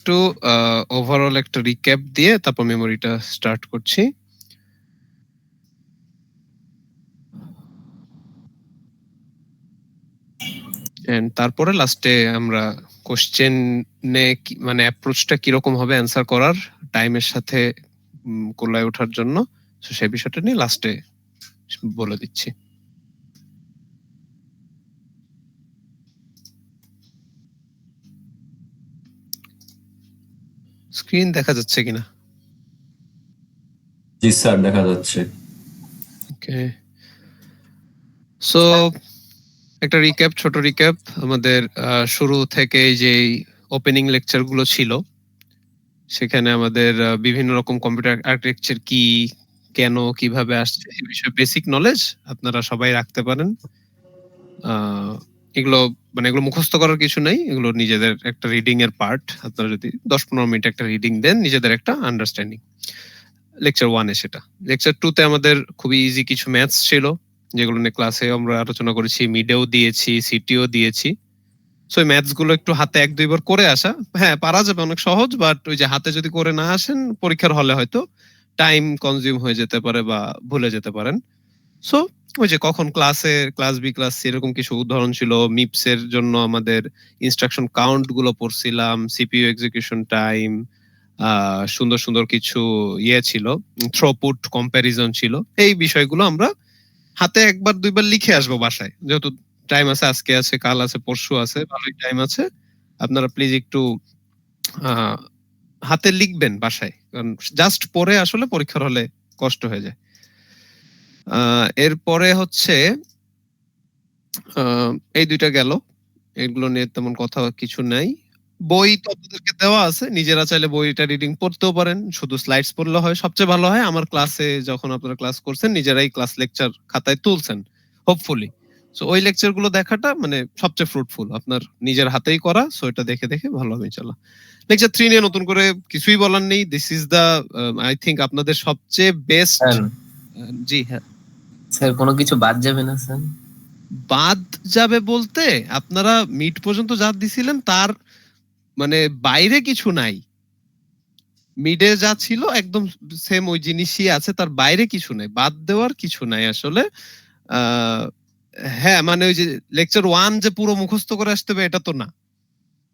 একটু ওভারঅল একটা রিক্যাপ দিয়ে তারপর মেমোরিটা স্টার্ট করছি। এন্ড তারপরে লাস্টে আমরা কোশ্চেনে মানে অ্যাপ্রোচটা কিরকম হবে অ্যান্সার করার টাইমের সাথে কোলায় ওঠার জন্য, তো সেই বিষয়টা নিয়ে লাস্টে বলে দিচ্ছি। স্ক্রিন দেখা যাচ্ছে কিনা? জি স্যার, দেখা যাচ্ছে। ওকে, সো একটা রিক্যাপ, ছোট রিক্যাপ আমাদের শুরু থেকে যে ওপেনিং লেকচার গুলো ছিল, সেখানে আমাদের বিভিন্ন রকম কম্পিউটার আর্কিটেকচার কি, কেন, কিভাবে আসছে এই বিষয়ে বেসিক নলেজ আপনারা সবাই রাখতে পারেন। এগুলো মানে এগুলো মুখস্থ করার কিছু নাই, এগুলো নিজেদের একটা রিডিং এর পার্ট। আপনারা যদি 10-15 মিনিট একটা রিডিং দেন, নিজেদের একটা আন্ডারস্ট্যান্ডিং। লেকচার 1-এ সেটা। লেকচার 2-তে আমাদের খুবই ইজি কিছু ম্যাথস ছিল, যেগুলো নিয়ে ক্লাসে আমরা আলোচনা করেছি, মিডেও দিয়েছি, সিটিও দিয়েছি। সো এই ম্যাথস গুলো একটু হাতে 1-2 বার করে আসা, হ্যাঁ পারা যাবে, অনেক সহজ, বাট ওই যে হাতে যদি করে না আসেন পরীক্ষার হলে হয়তো টাইম কনজিউম হয়ে যেতে পারে বা ভুলে যেতে পারেন। সো ওই যে কখন ক্লাসে ক্লাস বি ক্লাস সি এরকম কিছু উদাহরণ ছিল, মিপস এর জন্য আমাদের ইনস্ট্রাকশন কাউন্ট গুলো পড়ছিলাম, সিপিইউ এক্সিকিউশন টাইম, সুন্দর সুন্দর কিছু ইয়ে ছিল, থ্রোপুট কম্প্যারিজন ছিল। এই বিষয়গুলো আমরা হাতে 1-2 বার লিখে আসবো বাসায়, যেহেতু টাইম আছে, আজকে আছে, কাল আছে, পরশু আছে, ভালোই টাইম আছে। আপনারা প্লিজ একটু হাতে লিখবেন বাসায়, কারণ জাস্ট পড়ে আসলে পরীক্ষার হলে কষ্ট হয়ে যায়। এরপরে হচ্ছে এই দুইটা গেল, এগুলো নিয়ে তেমন কথা কিছু নাই। বই তো আপনাদেরকে দেওয়া আছে, নিজেরা চাইলে বইটা রিডিং পড়তেও পারেন, শুধু স্লাইডস পড়লে হয় সবচেয়ে ভালো হয়। আমার ক্লাসে যখন আপনারা ক্লাস করছেন নিজেরাই ক্লাস লেকচার খাতায় তুলছেন হোপফুলি, সো ওই লেকচার গুলো দেখাটা মানে সবচেয়ে ফ্রুটফুল, আপনার নিজের হাতেই করা, সো এটা দেখে দেখে ভালো হবে ইনশাআল্লাহ। লেকচার 3 নিয়ে নতুন করে কিছুই বলার নেই, this is the I think আপনাদের সবচেয়ে বেস্ট। জি হ্যাঁ স্যার, কোনো কিছু বাদ যাবে না স্যার? বাদ যাবে বলতে আপনারা মিড পর্যন্ত যা দিছিলেন তার মানে বাইরে কিছু নাই, মিডে যা ছিল একদম সেম ওই জিনিসই আছে, তার বাইরে কিছু নাই, বাদ দেওয়ার কিছু নাই আসলে। হ্যাঁ মানে ওই যে লেকচার 1 যে পুরো মুখস্থ করে আসতে হবে এটা তো না,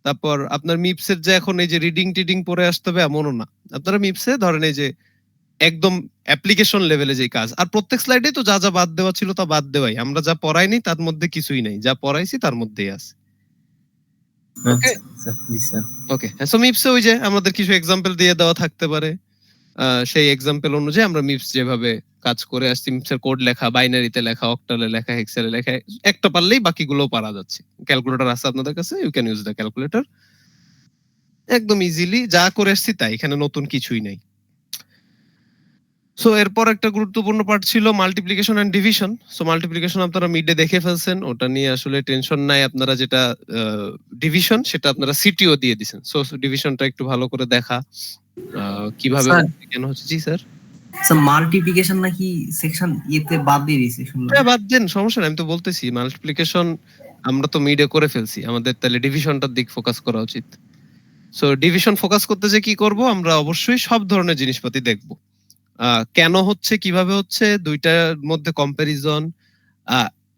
তারপর আপনার মিপসের যে এখন এই যে রিডিং টিডিং পড়ে আসতে হবে এমনও না। আপনারা মিপসে ধরেন এই যে একদম অ্যাপ্লিকেশন লেভেলে যে কাজ, আর প্রত্যেক স্লাইডে তো যা যা বাদ দেওয়া ছিল তা বাদ দেওয়াই, আমরা যা পড়াইনি তার মধ্যে কিছুই নাই, যা পড়াইছি তার মধ্যেই আছে। ওকে ওকে, সো মিপসে ওই যে আমাদের কিছু এক্সাম্পল দিয়ে দেওয়া থাকতে পারে, সেই এক্সাম্পল অনুযায়ী আমরা মিপস যেভাবে কাজ করে আসছি, মিপসের কোড লেখা, বাইনারিতে লেখা, অক্টালে লেখা, হেক্সালে লেখা, একটা পারলেই বাকিগুলো পারা যাচ্ছে। ক্যালকুলেটর আছে আপনাদের কাছে, you can use the calculator, একদম ইজিলি যা করে আসছি তাই, এখানে নতুন কিছুই নাই। সো এরপর একটা গুরুত্বপূর্ণ পার্ট ছিল multiplication and division. So multiplication আপনারা মিডে দেখে ফেলছেন, ওটা নিয়ে আসলে টেনশন নাই। আপনারা যেটা ডিভিশন সেটা আপনারা সিটিও দিয়ে দিবেন, সো ডিভিশনটা একটু ভালো করে দেখা কিভাবে কেন হচ্ছে। জি স্যার, স্যার মাল্টিপ্লিকেশন নাকি সেকশন ইয়েতে বাদ দিয়ে দিয়েছে শুনলাম। হ্যাঁ বাদ দেন, সমস্যা নাই, আমি তো বলতেছি মাল্টিপ্লিকেশন আমরা তো মিডে করে ফেলছি, আমাদের তাহলে ডিভিশনটার দিক ফোকাস করা উচিত। সো ডিভিশন ফোকাস করতে যে কি করব, আমরা অবশ্যই সব ধরনের জিনিসপাতি দেখব, কেন হচ্ছে, কিভাবে হচ্ছে, দুইটার মধ্যে কম্পারিজন,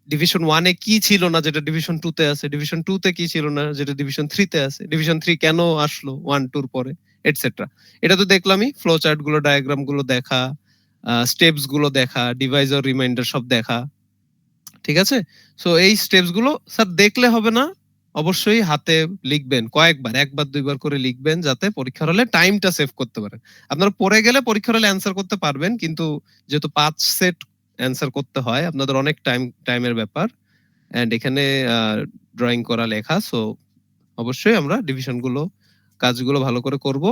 ডিভিশন 1-এ কি ছিল না যেটা ডিভিশন 2-তে আছে, ডিভিশন 2-তে কি ছিল না যেটা ডিভিশন 3-তে আছে, ডিভিশন 3 কেন আসলো 1-2 এর পরে, এটসেট্রা। এটা তো দেখলামই, ফ্লো চার্ট গুলো, ডায়াগ্রাম গুলো দেখা, স্টেপস গুলো দেখা, ডিভাইজার রিমাইন্ডার সব দেখা, ঠিক আছে। সো এই স্টেপস গুলো স্যার দেখলে হবে না, অবশ্যই হাতে লিখবেন, কয়েকবার, 1-2 বার করে লিখবেন, যাতে পরীক্ষার হলে টাইমটা সেভ করতে পারেন। আপনারা পড়ে গেলে পরীক্ষার হলে অ্যান্সার করতে পারবেন, কিন্তু যেহেতু 5 সেট অ্যান্সার করতে হয়, আপনাদের অনেক টাইমের ব্যাপার, এন্ড এখানে ড্রয়িং করা লেখা, সো অবশ্যই আমরা ডিভিশন গুলো, কাজগুলো ভালো করে করব,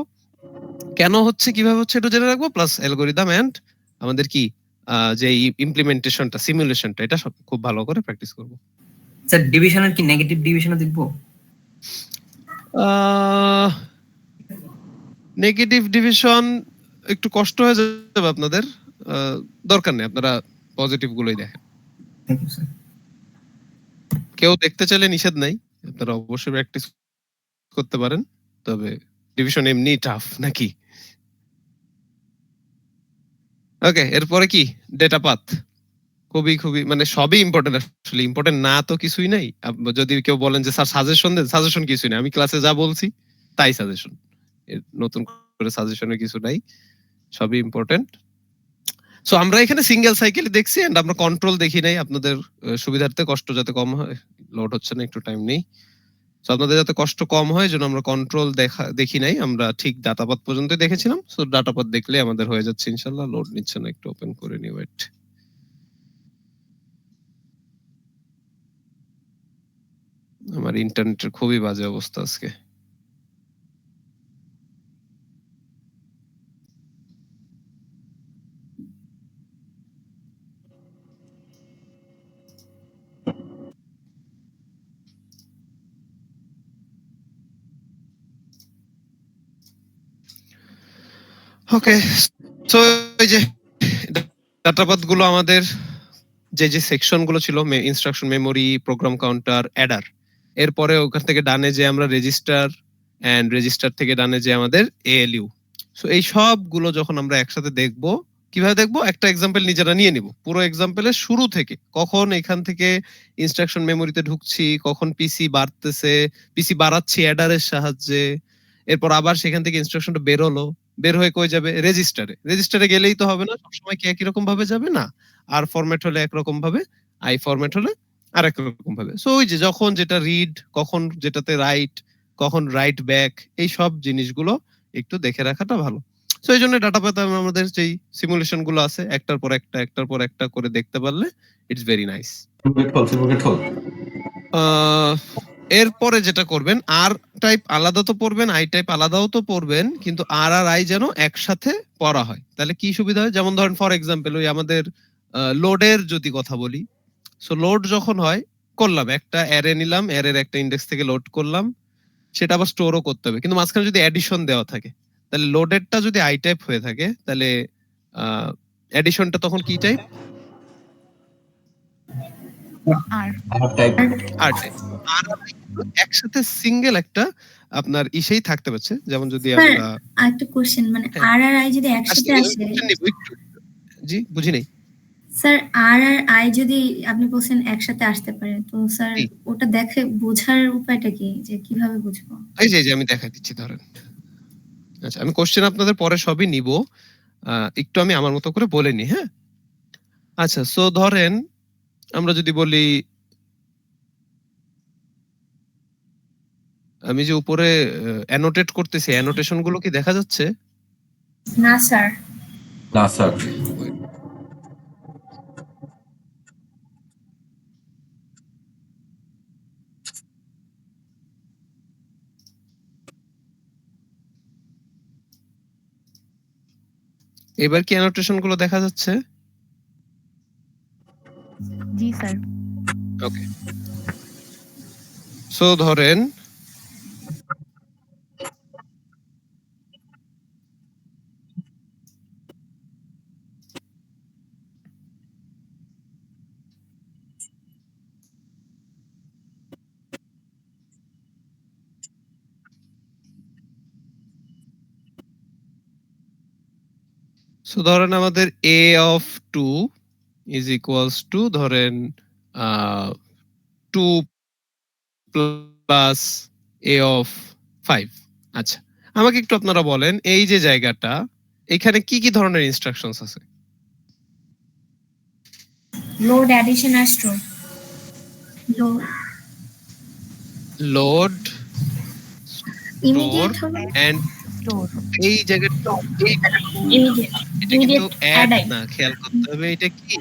কেন হচ্ছে কিভাবে হচ্ছে এটা জেনে রাখবো, প্লাস অ্যালগরিদম এন্ড আমাদের কি যে ইমপ্লিমেন্টেশনটা, সিমুলেশনটা, এটা সব খুব ভালো করে প্র্যাকটিস করব। স্যার ডিভিশনের কি নেগেটিভ ডিভিশনও দেখবো? নেগেটিভ ডিভিশন একটু কষ্ট হয়ে যাবে আপনাদের, দরকার নেই, আপনারা পজিটিভ গুলোই দেখেন। Thank you sir. কেউ দেখতে চাইলে নিষেধ নাই, আপনারা অবশ্যই প্র্যাকটিস করতে পারেন, তবে ডিভিশন এমনি টাফ নাকি? ওকে, এরপরে কি ডেটা পাথ। খুবই মানে সবই ইম্পর্টেন্ট, আসলে ইম্পর্টেন্ট না তো কিছুই নাই। যদি কেউ বলেন যে স্যার সাজেশন দেন, সাজেশন কিছুই নাই, আমি ক্লাসে যা বলছি তাই সাজেশন, নতুন করে সাজেশনের কিছু নাই, সবই ইম্পর্টেন্ট। সো আমরা এখানে সিঙ্গেল সাইকেল দেখছি এন্ড আমরা কন্ট্রোল দেখি নাই, আপনাদের সুবিধার্থে, কষ্ট যাতে কম হয়, লোড হচ্ছে না, একটু টাইম নেই। সো আপনাদের যাতে কষ্ট কম হয় জন্য আমরা কন্ট্রোল দেখি নাই, আমরা ঠিক ডাটাপাথ পর্যন্ত দেখেছিলাম। সো ডাটাপাথ দেখলে আমাদের হয়ে যাচ্ছে ইনশাআল্লাহ। লোড নিচ্ছে না, একটু ওপেন করে নি, ওয়েট। আমার ইন্টারনেটের খুবই বাজে অবস্থা আজকে। ওকে, সো এই যে ডাটাপাথ গুলো আমাদের যে সেকশন গুলো ছিল, instruction memory, program counter, Eder, এরপরে ওখান থেকে ডানে যে আমরা রেজিস্টার, এন্ড রেজিস্টার থেকে ডানে যে আমাদের এএলইউ। সো এই সবগুলো যখন আমরা একসাথে দেখব, কিভাবে দেখবো, একটা এক্সাম্পল নিজেরা নিয়ে নিব। পুরো এক্সাম্পলের শুরু থেকে, কখন এখান থেকে ইনস্ট্রাকশন মেমোরিতে ঢুকছি, কখন পিসি বাড়তেছে, পিসি বাড়াচ্ছি অ্যাডারের সাহায্যে, এরপর আবার সেখান থেকে ইনস্ট্রাকশনটা বেরোলো, বের হয়ে কই যাবে, রেজিস্টারে। রেজিস্টারে গেলেই তো হবে না, সবসময় কি একই রকম ভাবে যাবে না, আর ফরম্যাট হলে একরকম ভাবে, আই ফরম্যাট হলে আরেক রকম ভাবে। সো ওই যে যখন যেটা রিড, কখন যেটাতে রাইট, কখন রাইট ব্যাক, এই সব জিনিসগুলো একটু দেখে রাখাটা ভালো। সো এই জন্য ডাটা পাথ আমাদের যেই সিমুলেশন গুলো আছে, একটার পর একটা করে দেখতে পারলে ইটস ভেরি নাইস। এরপরে যেটা করবেন, আর টাইপ আলাদা তো পড়বেন, আই টাইপ আলাদাও তো পড়বেন, কিন্তু আর আর আই যেন একসাথে পড়া হয়, তাহলে কি সুবিধা হয়। যেমন ধরেন ফর এক্সাম্পল, ওই আমাদের লোডের যদি কথা বলি, সো লোড যখন হয়, করলাম একটা অ্যারে নিলাম, অ্যারের একটা ইন্ডেক্স থেকে লোড করলাম, সেটা আবার স্টোরও করতে হবে, কিন্তু মাঝখানে যদি অ্যাডিশন দেওয়া থাকে, তাহলে লোডেডটা যদি আই টাইপ হয়ে থাকে, তাহলে অ্যাডিশনটা তখন কি টাইপ, আর টাইপ। আর টাইপ। আর একসাথে সিঙ্গেল একটা আপনার ইসেই থাকতে পারছে, যেমন যদি স্যার আমরা আরেকটা কোশ্চেন, মানে আর আর আই যদি একসাথে আসে, জি বুঝি নাই স্যার আর আর আই যদি আপনি বলছেন একসাথে আসতে পারে, তো স্যার জি। ওটা দেখে বোঝার উপায়টা কি, যে কিভাবে বুঝবো? এই যে আমি দেখা দিচ্ছি, ধরেন, আচ্ছা আমি কোশ্চেন আপনাদের পরে সবই নিব, একটু আমি আমার মতো করে বলে নি, হ্যাঁ। আচ্ছা, সো ধরেন আমরা যদি বলি, আমি যে উপরে অ্যানোটেট করতেছি, অ্যানোটেশন গুলো কি দেখা যাচ্ছে? না স্যার। না স্যার। এবার কি অ্যানোটেশন গুলো দেখা যাচ্ছে? জি স্যার। ওকে, সো ধরেন সো ধরেন আমাদের a of 2 is equals to, ধরেন 2 প্লাস a of 5। আচ্ছা, আমাকে একটু আপনারা বলেন, এই যে জায়গাটা, এখানে কি কি ধরনের ইনস্ট্রাকশনস আছে? লোড, অ্যাডিশন আর স্টোর। লোড, লোড, ইমিডিয়েট হবে, এন্ড স্টোর। এই জায়গাটা, ইমিডিয়েট, এটা কিন্তু ইমিডিয়েট অ্যাড অ্যাড আই। না, খেয়াল করতে হবে এটা কি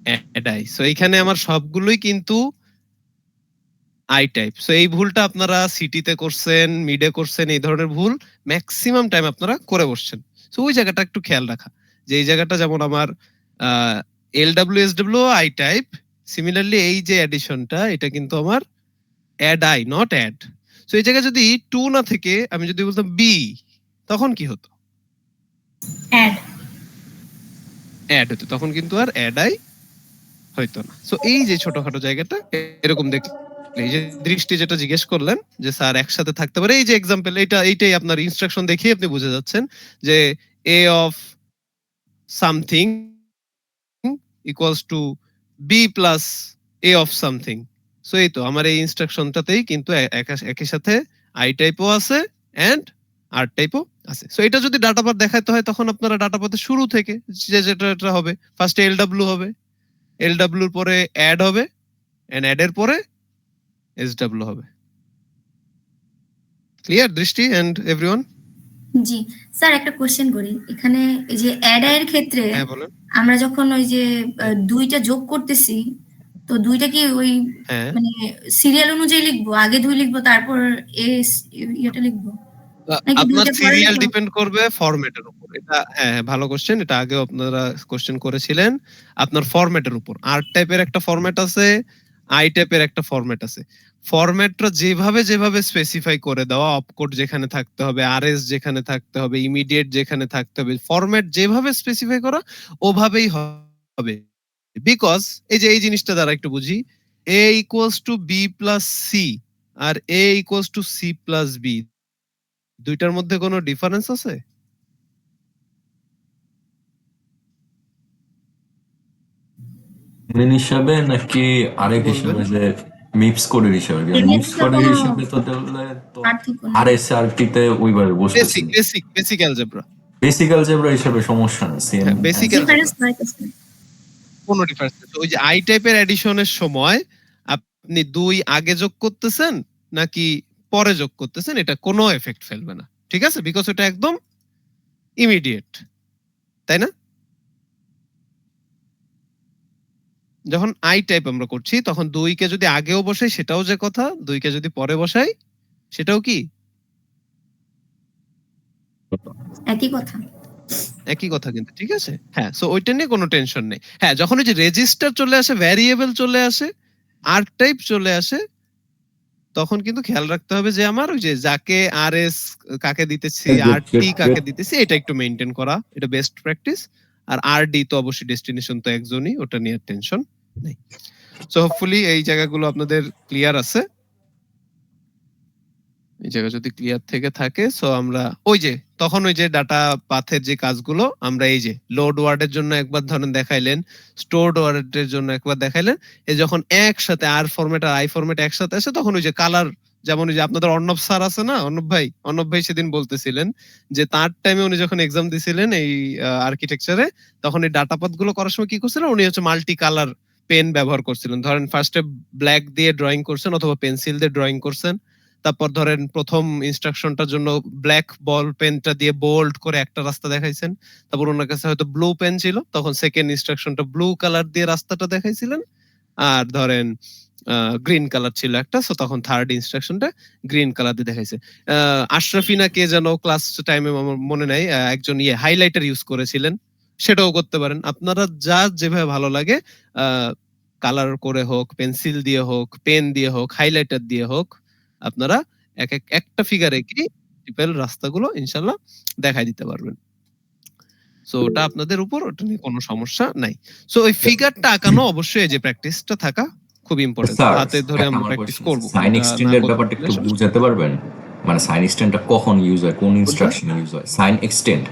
অ্যাড আই। সো এখানে আমার সবগুলোই কিন্তু আই টাইপ। সো এই ভুলটা আপনারা সিটিতে করছেন, মিডে করছেন, এই ধরনের ভুল ম্যাক্সিমাম টাইম আপনারা করে বসছেন। সো ওই জায়গাটা একটু খেয়াল রাখা, যে এই জায়গাটা যেমন আমার LWSW আই টাইপ, সিমিলারলি এই যে অ্যাডিশনটা, এটা কিন্তু আমার add i, not add. So এই জায়গায় যদি 2 না থেকে আমি যদি বলতাম বি, তখন কি হতো? অ্যাড। অ্যাড হতো, তখন কিন্তু আর অ্যাড আই হইতো না। সো এই যে ছোটখাটো জায়গাটা এরকম এই যে দৃষ্টি যেটা জিজ্ঞেস করলেন যে স্যার একসাথে থাকতে পারে, এই যে এক্সাম্পল এইটাই আপনার ইনস্ট্রাকশন দেখেই আপনি বুঝে যাচ্ছেন যে a of something equals to b plus a of something. So এই তো আমার এই ইনস্ট্রাকশনটাতেই কিন্তু একই সাথে i টাইপও আছে এন্ড r টাইপও আছে। সো এটা যদি ডাটা পাথ দেখাইতে হয় তখন আপনারা ডাটা পাথের শুরু থেকে যেটা হবে ফার্স্টে lw হবে, lw এর পরে add হবে এন্ড add এর পরে sw হবে। ক্লিয়ার দৃষ্টি এন্ড এভরিওয়ান? জি স্যার, একটা কোশ্চেন করি এখানে। এই যে অ্যাড এর ক্ষেত্রে হ্যাঁ বলেন। আমরা যখন ওই যে দুইটা যোগ করতেছি, তো দুইটা কি ওই হ্যাঁ মানে সিরিয়াল অনুযায়ী লিখবো, আগে দুই লিখবো তারপর এটা লিখবো নাকি আপনার দুইটা পরে সিরিয়াল লিখবো? ডিপেন্ড করবে ফরম্যাটের উপর। এটা হ্যাঁ ভালো কোশ্চেন, এটা আগেও আপনারা কোশ্চেন করেছিলেন। আপনার ফরম্যাটের উপর আর টাইপের একটা ফরম্যাট আছে, আই টাইপের একটা ফরম্যাট আছে। ফরম্যাটটা যেভাবে স্পেসিফাই করে দেওয়া, অপকোড যেখানে থাকতে হবে, আরএস যেখানে থাকতে হবে, ইমিডিয়েট যেখানে থাকতে হবে, ফরম্যাট যেভাবে স্পেসিফাই করা ওভাবেই হবে। বিকজ এই জিনিসটা দ্বারা একটু বুঝি, a equals to b plus c R a equals to c plus b, দুইটার মধ্যে কোনো ডিফারেন্স আছে? মেন হিসাবে নাকি আরেক বলবেন। হিসাবে, যে মিপস কোডের হিসাবে? এর মিপস মধ্যে কোডের কোনো হিসাবে তো তাহলে তো পার্থক্য নেই। আরএসআরটি তে ওইভাবে বসতেছে। Basic algebra. বেসিক অ্যালজেব্রা হিসাবে সমস্যা না, সেম হ্যাঁ, basic ডিফারেন্স হইতেছে। কোনো ডিফারেন্স নেই। ওই যে আই টাইপের এডিশনের সময় আপনি 2 আগে যোগ করতেছেন নাকি পরে যোগ করতেছেন, এটা কোনো এফেক্ট ফেলবে না। ঠিক আছে? বিকজ এটা একদম ইমিডিয়েট, তাই না? যখন আই টাইপ আমরা করছি তখন 2 কে যদি আগেও বসাই সেটাও যে কথা, 2 কে যদি পরে বসাই সেটাও কি একই কথা। একই কথা কিন্তু, ঠিক আছে? হ্যাঁ, সো ওইটা নিয়ে কোনো টেনশন নেই। হ্যাঁ, যখন ওই যে রেজিস্টার চলে আসে, ভ্যারিয়েবল চলে আসে, আর টাইপ চলে আসে, তখন কিন্তু খেয়াল রাখতে হবে যে আমার ওই যে যাকে আরএস কাকে দিতেছি, আরটি কাকে দিতেছি, এটা একটু মেইনটেইন করা, এটা বেস্ট প্র্যাকটিস। আর আরডি তো অবশ্যই ডেস্টিনেশন তো একজনই, ওটা নিয়ে টেনশন নেই। সো হোপফুলি এই জায়গাগুলো আপনাদের ক্লিয়ার আছে। এই জায়গা যদি ক্লিয়ার থেকে থাকে, সো আমরা ওই যে তখন ওই যে ডাটা পাথের যে কাজগুলো আমরা এই যে লোড ওয়ার্ডের জন্য একবার ধরেন দেখাইলেন, স্টোরড ওয়ার্ডের জন্য একবার দেখাইলেন, এই যখন একসাথে আর ফরম্যাট আর আই ফরম্যাট একসাথে আসে তখন ওই যে কালার, যেমন ওই যে আপনাদের অর্ণব স্যার আছে না, অর্ণব ভাই সেদিন বলতেছিলেন যে তার টাইমে উনি যখন এক্সাম দিছিলেন এই আর্কিটেকচারে, তখন এই ডাটা পাথ গুলো করার সময় কি করছিলেন, উনি হচ্ছে মাল্টি কালার পেন ব্যবহার করছিলেন। ধরেন ফার্স্টে ব্ল্যাক দিয়ে ড্রয়িং করছেন অথবা পেন্সিল দিয়ে ড্রয়িং করছেন, তারপর ধরেন প্রথম ইনস্ট্রাকশনটার জন্য ব্ল্যাক বল পেনটা দিয়ে বোল্ড করে একটা রাস্তা দেখাইছেন, তারপর ওনার কাছে হয়তো ব্লু পেন ছিল, তখন সেকেন্ড ইনস্ট্রাকশনটা ব্লু কালার দিয়ে রাস্তাটা দেখাইছিলেন, আর ধরেন গ্রিন কালার ছিল একটা, সো তখন থার্ড ইনস্ট্রাকশনটা গ্রিন কালার দিয়ে দেখাইছে। আশরাফিনা কে যেন ক্লাস টাইমে আমার মনে নাই, একজন হাইলাইটার ইউজ করেছিলেন, সেটাও করতে পারেন আপনারা, যা যেভাবে ভালো লাগে কালার করে হোক, পেন্সিল দিয়ে হোক, পেন দিয়ে হোক, হাইলাইটার দিয়ে হোক, আপনারা একটা ফিগারে কি টিপেল রাস্তাগুলো ইনশাআল্লাহ দেখাই দিতে পারবেন। সো ওটা আপনাদের উপর, ওটা নিয়ে কোনো সমস্যা নাই। সো ওই ফিগারটা আঁকানো অবশ্যই, যে প্র্যাকটিসটা থাকা খুব ইম্পর্টেন্ট, স্যার, হাতে ধরে আমরা প্র্যাকটিস করব। সাইন এক্সটেন্ডের ব্যাপারটা একটু বুঝাতে পারবেন? মানে সাইন এক্সটেন্ডটা কখন ইউজ হয়, কোন ইনস্ট্রাকশনে ইউজ হয় সাইন এক্সটেন্ড?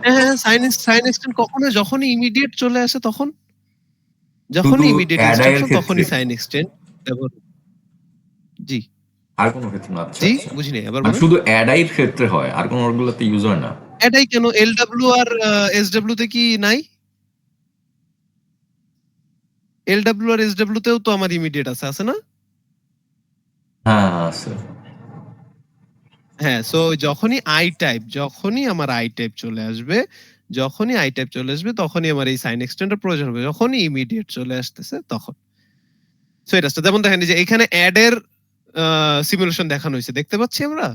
হ্যাঁ, সাইন এক্সটেন্ড কখনো যখনই ইমিডিয়েট চলে আসে তখন, যখনই শুধু ইমিডিয়েট add এর ইনস্ট্রাকশন তখনই ক্ষেত্রে? সাইন এক্সটেন্ড ব্যবহার। জি আর কোনো ক্ষেত্রে না? আচ্ছা জি, আচ্ছা, বুঝিনি, আবার মানে বলেন। শুধু অ্যাড এর ক্ষেত্রে হয়, আর কোনো ওগুলোতে ইউজ হয় না? এটাই কেন, এলডব্লিউ আর এসডব্লিউ তে কি নাই? এলডব্লিউ আর এসডব্লিউ তেও তো আমার ইমিডিয়েট আছে, আছে না? হ্যাঁ আছে। হ্যাঁ, সো যখনই আমার আই টাইপ চলে আসবে, তখনই আমার এই সাইন এক্সটেন্ডের প্রয়োজন হবে, যখনই ইমিডিয়েট চলে আসতেছে তখন। সো এটা যেমন দেখেন যে এখানে অ্যাড এর সিমুলেশন দেখানো হয়েছে, দেখতে পাচ্ছি আমরা।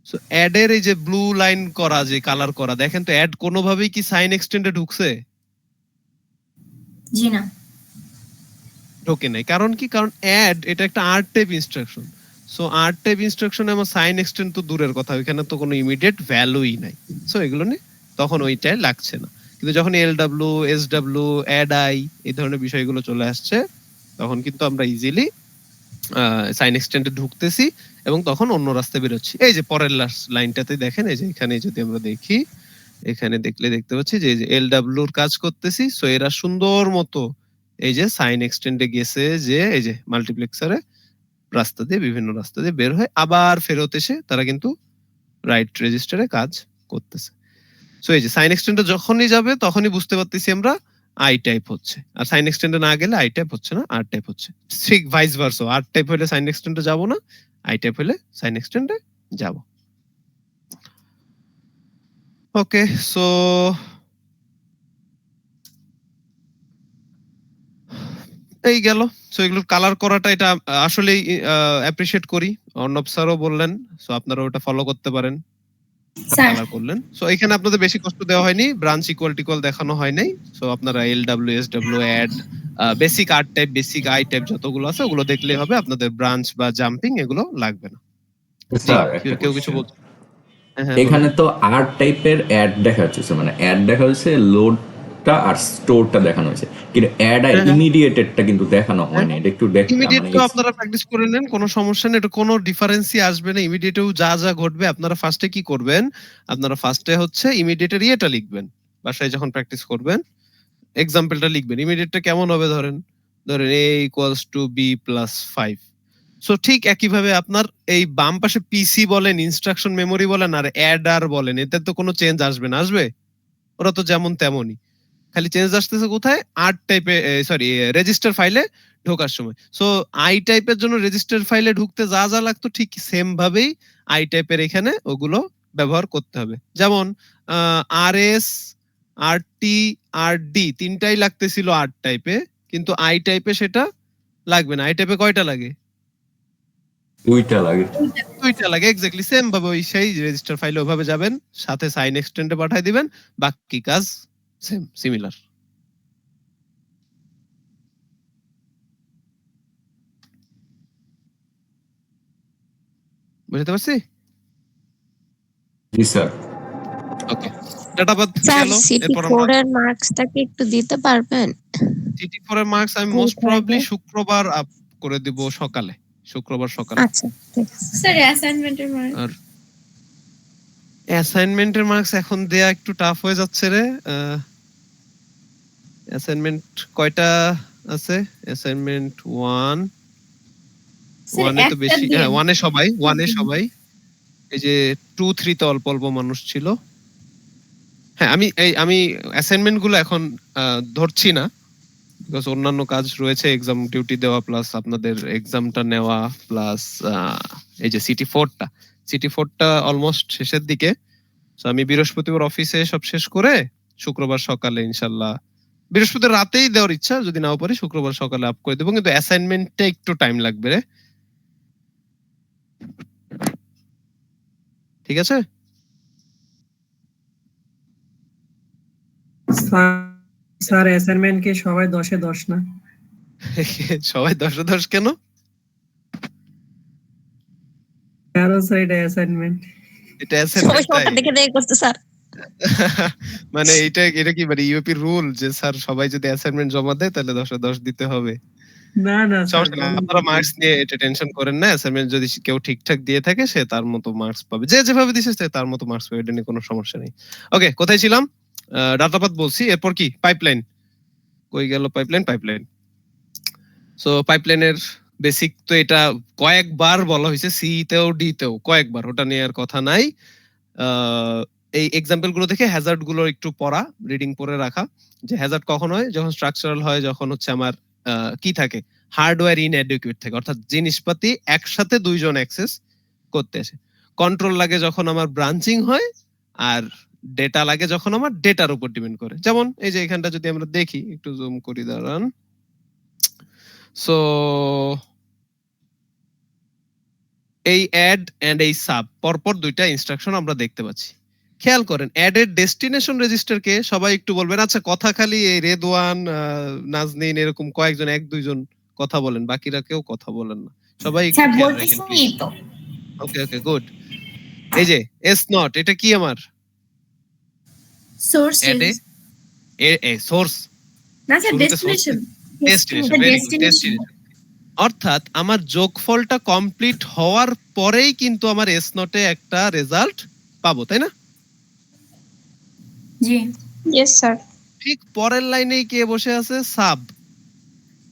সো অ্যাড এর এই যে ব্লু লাইন করা, যে কালার করা, দেখেন তো অ্যাড কোনোভাবেই কি সাইন এক্সটেন্ডে ঢুকছে? জি না। ঢোকে নাই। কারণ কি? কারণ অ্যাড এটা একটা আর টাইপ ইনস্ট্রাকশন। সো আর টাইপ ইনস্ট্রাকশনে আমার সাইন এক্সটেন্ড তো দূরের কথা, ওইখানে তো কোনো ইমিডিয়েট ভ্যালুই নাই। সো এগুলো নিয়ে তখন ওইটাই লাগছে না। কিন্তু যখন এলডব্লিউ, এসডব্লিউ, অ্যাড আই এই ধরনের বিষয়গুলো চলে আসছে, তখন কিন্তু আমরা ইজিলি সাইন এক্সটেন্ডে ঢুকতেছি এবং তখন অন্য রাস্তায় বেরোচ্ছি। এই যে পরের লাইনটাতে দেখেন, এই যে এখানে যদি আমরা দেখি, এখানে দেখলে দেখতে পাচ্ছি যে এই যে এলডব্লিউ এর কাজ করতেছি। সো এরা সুন্দর মতো এই যে সাইন এক্সটেন্ডে গেছে, যে এই যে মাল্টিপ্লেক্সারে রাস্তা দিয়ে, বিভিন্ন রাস্তা দিয়ে বের হয়, আবার ফেরত এসে তারা কিন্তু রাইট রেজিস্টারে কাজ করতেছে। সো এই যে সাইন এক্সটেন্ডে যখনই যাবে তখনই বুঝতে পারতেছি আমরা আই টাইপ হচ্ছে, আর সাইন এক্সটেন্ডে না গেলে আই টাইপ হচ্ছে না, আর টাইপ হচ্ছে। ঠিক ভাইস ভার্সা, আর টাইপ হলে সাইন এক্সটেন্ডে যাব না, আই টাইপ হলে সাইন এক্সটেন্ডে যাব। ওকে, সো এই গেল। সো এগুলো কালার করাটা, এটা আসলেই অ্যাপ্রিশিয়েট করি। অর্ণব স্যারও বললেন, সো আপনারা ওটা ফলো করতে পারেন, স্যার কালার করলেন। সো এখানে আপনাদের বেশি কষ্ট দেওয়া হয়নি, ব্রাঞ্চ ইকুয়াল টিকুয়াল দেখানো হয় নাই। সো আপনারা LW, SW, add, basic R type, basic I type যতগুলো আছে ওগুলো দেখলেই হবে, আপনাদের ব্রাঞ্চ বা জাম্পিং এগুলো লাগবে না। স্যার একটা কেউ কিছু question। বলছে? হ্যাঁ, এখানে তো আর টাইপের অ্যাড দেখা যাচ্ছে, মানে অ্যাড দেখা হচ্ছে, লোডটা আর স্টোরটা দেখানো হয়েছে, কিন্তু অ্যাড আর হ্যাঁ। ইমিডিয়েটেডটা কিন্তু দেখানো হয় না। এটা একটু ইমিডিয়েট মানে তো আপনারা প্র্যাকটিস করে নেন, কোনো সমস্যা নেই, এটা কোনো ডিফারেন্সই আসবে না। ইমিডিয়েটেও যা যা ঘটবে, আপনারা ফার্স্টে কি করবেন, আপনারা ফার্স্টে হচ্ছে ইমিডিয়েটের ইয়েটা লিখবেন, বাসায় যখন প্র্যাকটিস করবেন এক্সাম্পলটা লিখবেন। ইমিডিয়েটটা কেমন হবে, ধরেন a equals to b plus 5। So ঠিক একইভাবে আপনার এই বাম পাশে পিসি বলেন, ইনস্ট্রাকশন মেমোরি বলেন, আর অ্যাডার বলেন, এতে তো কোনো চেঞ্জ আসবে না, আসবে? ওরা তো যেমন তেমনই, খালি চেঞ্জ আসতেছে কোথায়, আর টাইপে, সরি, রেজিস্টার ফাইলে ঢোকার সময়। সো আই টাইপের জন্য রেজিস্টার ফাইলে ঢুকতে যা যা লাগতো ঠিক সেম ভাবেই আই টাইপের এখানে ওগুলো ব্যবহার করতে হবে। যেমন আর এস, আর টি, আর ডি তিনটাই লাগতেছিল আর টাইপে, কিন্তু আই টাইপে সেটা লাগবে না। আই টাইপে কয়টা লাগে? দুইটা লাগে। দুইটা লাগে, এক্স্যাক্টলি সেম ভাবে ওই সেই রেজিস্টার ফাইলে ওভাবে যাবেন, সাথে সাইন এক্সটেন্ডে পাঠিয়ে দিবেন, বাকি কাজ সেম, সিমিলার। বুঝতে পারছি? জি স্যার। ওকে, ডাটাবাদ স্যার গেল। সিটি এরপর আমরা 4 এর মার্কসটা কি একটু দিতে পারবেন? সিটি 4 এর মার্কস আমি কোথায় মোস্ট প্রবাবলি হবে? শুক্রবার আপ করে দিব সকালে, শুক্রবার সকালে। আচ্ছা ঠিক আছে। স্যার অ্যাসাইনমেন্টের মার্ক আর অ্যাসাইনমেন্টের মার্কস এখন দেয়া একটু টাফ হয়ে যাচ্ছে রে। অ্যাসাইনমেন্ট কয়টা আছে? অ্যাসাইনমেন্ট 1 স্যার 1 এ তো একটা বেশি, দিন হ্যাঁ 1 এ সবাই, 1 এ সবাই। এই যে 2 3 তে অল্প অল্প মানুষ ছিল। হ্যাঁ, আমি অ্যাসাইনমেন্ট গুলো এখন ধরছি না, বিকজ অন্যান্য কাজ রয়েছে, এক্সাম ডিউটি দেওয়া প্লাস আপনাদের এক্সামটা নেওয়া প্লাস এই যে সিটি 4টা অলমোস্ট শেষের দিকে। সো আমি বৃহস্পতিবার অফিসে সব শেষ করে শুক্রবার সকালে ইনশাল্লাহ, বৃহস্পতিবার রাতেই দেওয়ার ইচ্ছা, যদি নাও পারি শুক্রবার সকালে আপ করে দেবো, কিন্তু অ্যাসাইনমেন্টটা একটু টাইম লাগবে রে। ঠিক আছে? স্যার অ্যাসাইনমেন্ট কি সবাই 10-এ 10 না? সবাই 10-এ 10 কেন? কারো সাইড অ্যাসাইনমেন্ট। এটা সবাই অ্যাসাইনমেন্ট সবার দেখে দেখে করতে স্যার। মানে এটা কি মানে ইউপি রুল যে স্যার সবাই যদি অ্যাসাইনমেন্ট জমা দেয় তাহলে 10-এ 10 দিতে হবে? না না স্যার, সমস্যা না, আপনারা মার্কস নিয়ে এটা টেনশন করেন না। অ্যাসাইনমেন্ট যদি কেউ ঠিকঠাক দিয়ে থাকে সে তার মতো মার্কস পাবে, যে যেভাবে দিছে সে তার মতো মার্কস পাবে, এটা নিয়ে কোনো সমস্যা নেই। ওকে, কোথায় ছিলাম? ডাটাপাথ বলছি, এরপর কি পাইপলাইন, কই গেল পাইপলাইন। সো পাইপলাইনের বেসিক তো এটা কয়েকবার বলা হয়েছে, সি তেও ডি তেও কয়েকবার, ওটা নিয়ে আর কথা নাই। এই এক্সাম্পল গুলো দেখে হ্যাজার্ড গুলো একটু পড়া, রিডিং পড়ে রাখা, যে হ্যাজার্ড কখন হয়, যখন স্ট্রাকচারাল হয়, যখন হচ্ছে আমার কি থাকে, হার্ডওয়্যার ইনঅ্যাডিকুয়েট থাকে, অর্থাৎ জিনিসপাতি একসাথে দুইজন অ্যাক্সেস করতে আসে। কন্ট্রোল লাগে যখন আমার ব্রাঞ্চিং হয়, আর ডেটা লাগে যখন আমার ডেটার উপর ডিপেন্ড করে। যেমন এই যে এখানটা যদি আমরা দেখি, একটু জুম করি দাঁড়ান। সো এই অ্যাড এন্ড এই সাব পরপর দুইটা ইনস্ট্রাকশন আমরা দেখতে পাচ্ছি। খেয়াল করেন, অ্যাড এর ডেস্টিনেশন রেজিস্টার কে সবাই একটু বলবেন। আচ্ছা, কথা খালি এই রেদওয়ান, নাজনীন এরকম কয়েকজন, এক দুইজন কথা বলেন, বাকিরা কেউ কথা বলেন না, সবাই একটু স্যার খেয়াল বলতেছি রাখেন প্লিজ। তো ওকে গুড। এই যে এস নট, এটা কি আমার সোর্স অ্যাড এ সোর্স, না স্যার শুরুতে destination destination, very good, destination. অর্থাৎ আমার যোগফলটা কমপ্লিট হওয়ার পরেই কিন্তু আমার এস নটে একটা রেজাল্ট পাবো, তাই না? জি ইয়েস স্যার। ঠিক পরের লাইনেই কে বসে আছে? সাব।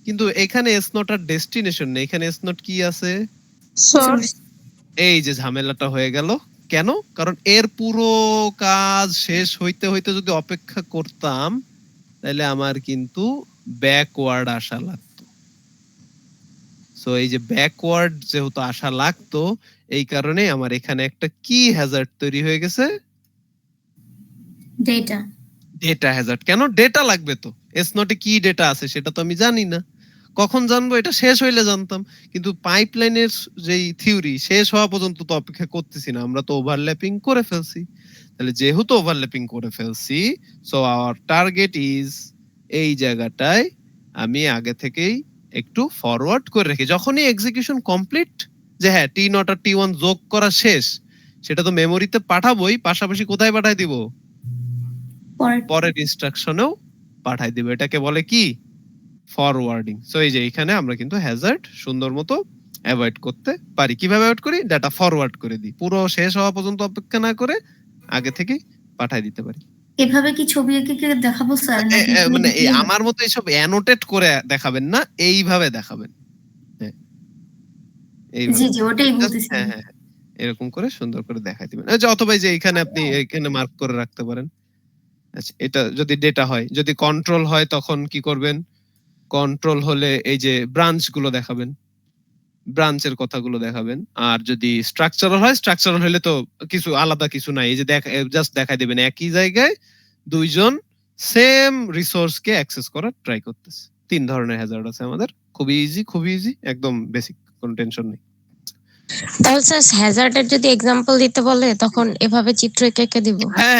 কিন্তু এখানে এস নট আর ডেস্টিনেশন নেই, এখানে এস নট কি আছে? সোর্স। এই যে ঝামেলাটা হয়ে গেল। কেন? কারণ এর পুরো কাজ শেষ হইতে হইতে যদি অপেক্ষা করতাম তাহলে আমার কিন্তু ব্যাকওয়ার্ড আসা লাগতো। সো এই যে ব্যাকওয়ার্ড যেহেতু আসা লাগতো, এই কারণে আমার এখানে একটা কি হ্যাজার্ড তৈরি হয়ে গেছে? ডেটা। Data Hazard. কেন? ডেটা লাগবে তো। এস নটে কি ডেটা আছে সেটা তো আমি জানি না। কখন জানবো? এটা শেষ হইলে জানতাম। কিন্তু পাইপলাইনের যেই থিওরি শেষ হওয়া পর্যন্ত তো অপেক্ষা করতেছি না, আমরা তো ওভারল্যাপিং করে ফেলছি। তাহলে যেহেতু ওভারল্যাপিং করে ফেলছি, সো আওয়ার টার্গেট ইজ এই জায়গাটায় আমি আগে থেকেই একটু ফরওয়ার্ড করে রেখে যখনই এক্সিকিউশন কমপ্লিট, যে হ্যাঁ টি নট আর টি ওয়ান যোগ করা শেষ, সেটা তো মেমোরিতে পাঠাবোই, পাশাপাশি কোথায় পাঠাই দিব? পরের ইনস্ট্রাকশনেও পাঠাই দিব। এটাকে বলে কি? ফরওয়ার্ডিং। সো এই যে এখানে আমরা কিন্তু হ্যাজার্ড সুন্দর মতো অ্যাভয়েড করতে পারি। কিভাবে অ্যাভয়েড করি? ডাটা ফরওয়ার্ড করে দিই, পুরো শেষ হওয়া পর্যন্ত অপেক্ষা না করে আগে থেকেই পাঠাই দিতে পারি। এভাবে কি ছবি এঁকে দেখাবো স্যার? মানে আমার মতো এইসব অ্যানোটেট করে দেখাবেন না, এইভাবে দেখাবেন। হ্যাঁ, এইভাবে। জি জি ওটাই বলতেছি। হ্যাঁ হ্যাঁ, এরকম করে সুন্দর করে দেখাই দিবেন। এই যে অথবা এই যে এখানে আপনি এখানে মার্ক করে রাখতে পারেন। আচ্ছা, এটা যদি ডেটা হয়, যদি কন্ট্রোল হয় তখন কি করবেন? কন্ট্রোল হলে এই যে ব্রাঞ্চ গুলো দেখাবেন, ব্রাঞ্চের কথাগুলো দেখাবেন। আর যদি স্ট্রাকচারাল হয়, স্ট্রাকচারাল হলে তো কিছু আলাদা কিছু নাই, এই যে জাস্ট দেখাই দিবেন একই জায়গায় দুইজন সেম রিসোর্স কে অ্যাক্সেস করার ট্রাই করতেছে। 3 ধরনের হ্যাজার্ড আছে আমাদের, খুবই ইজি, একদম বেসিক, কোনো টেনশন নেই। তাহলে স্যার হ্যাজার্ডের যদি এক্সাম্পল দিতে বলে তখন এভাবে চিত্র এঁকে দিব? হ্যাঁ,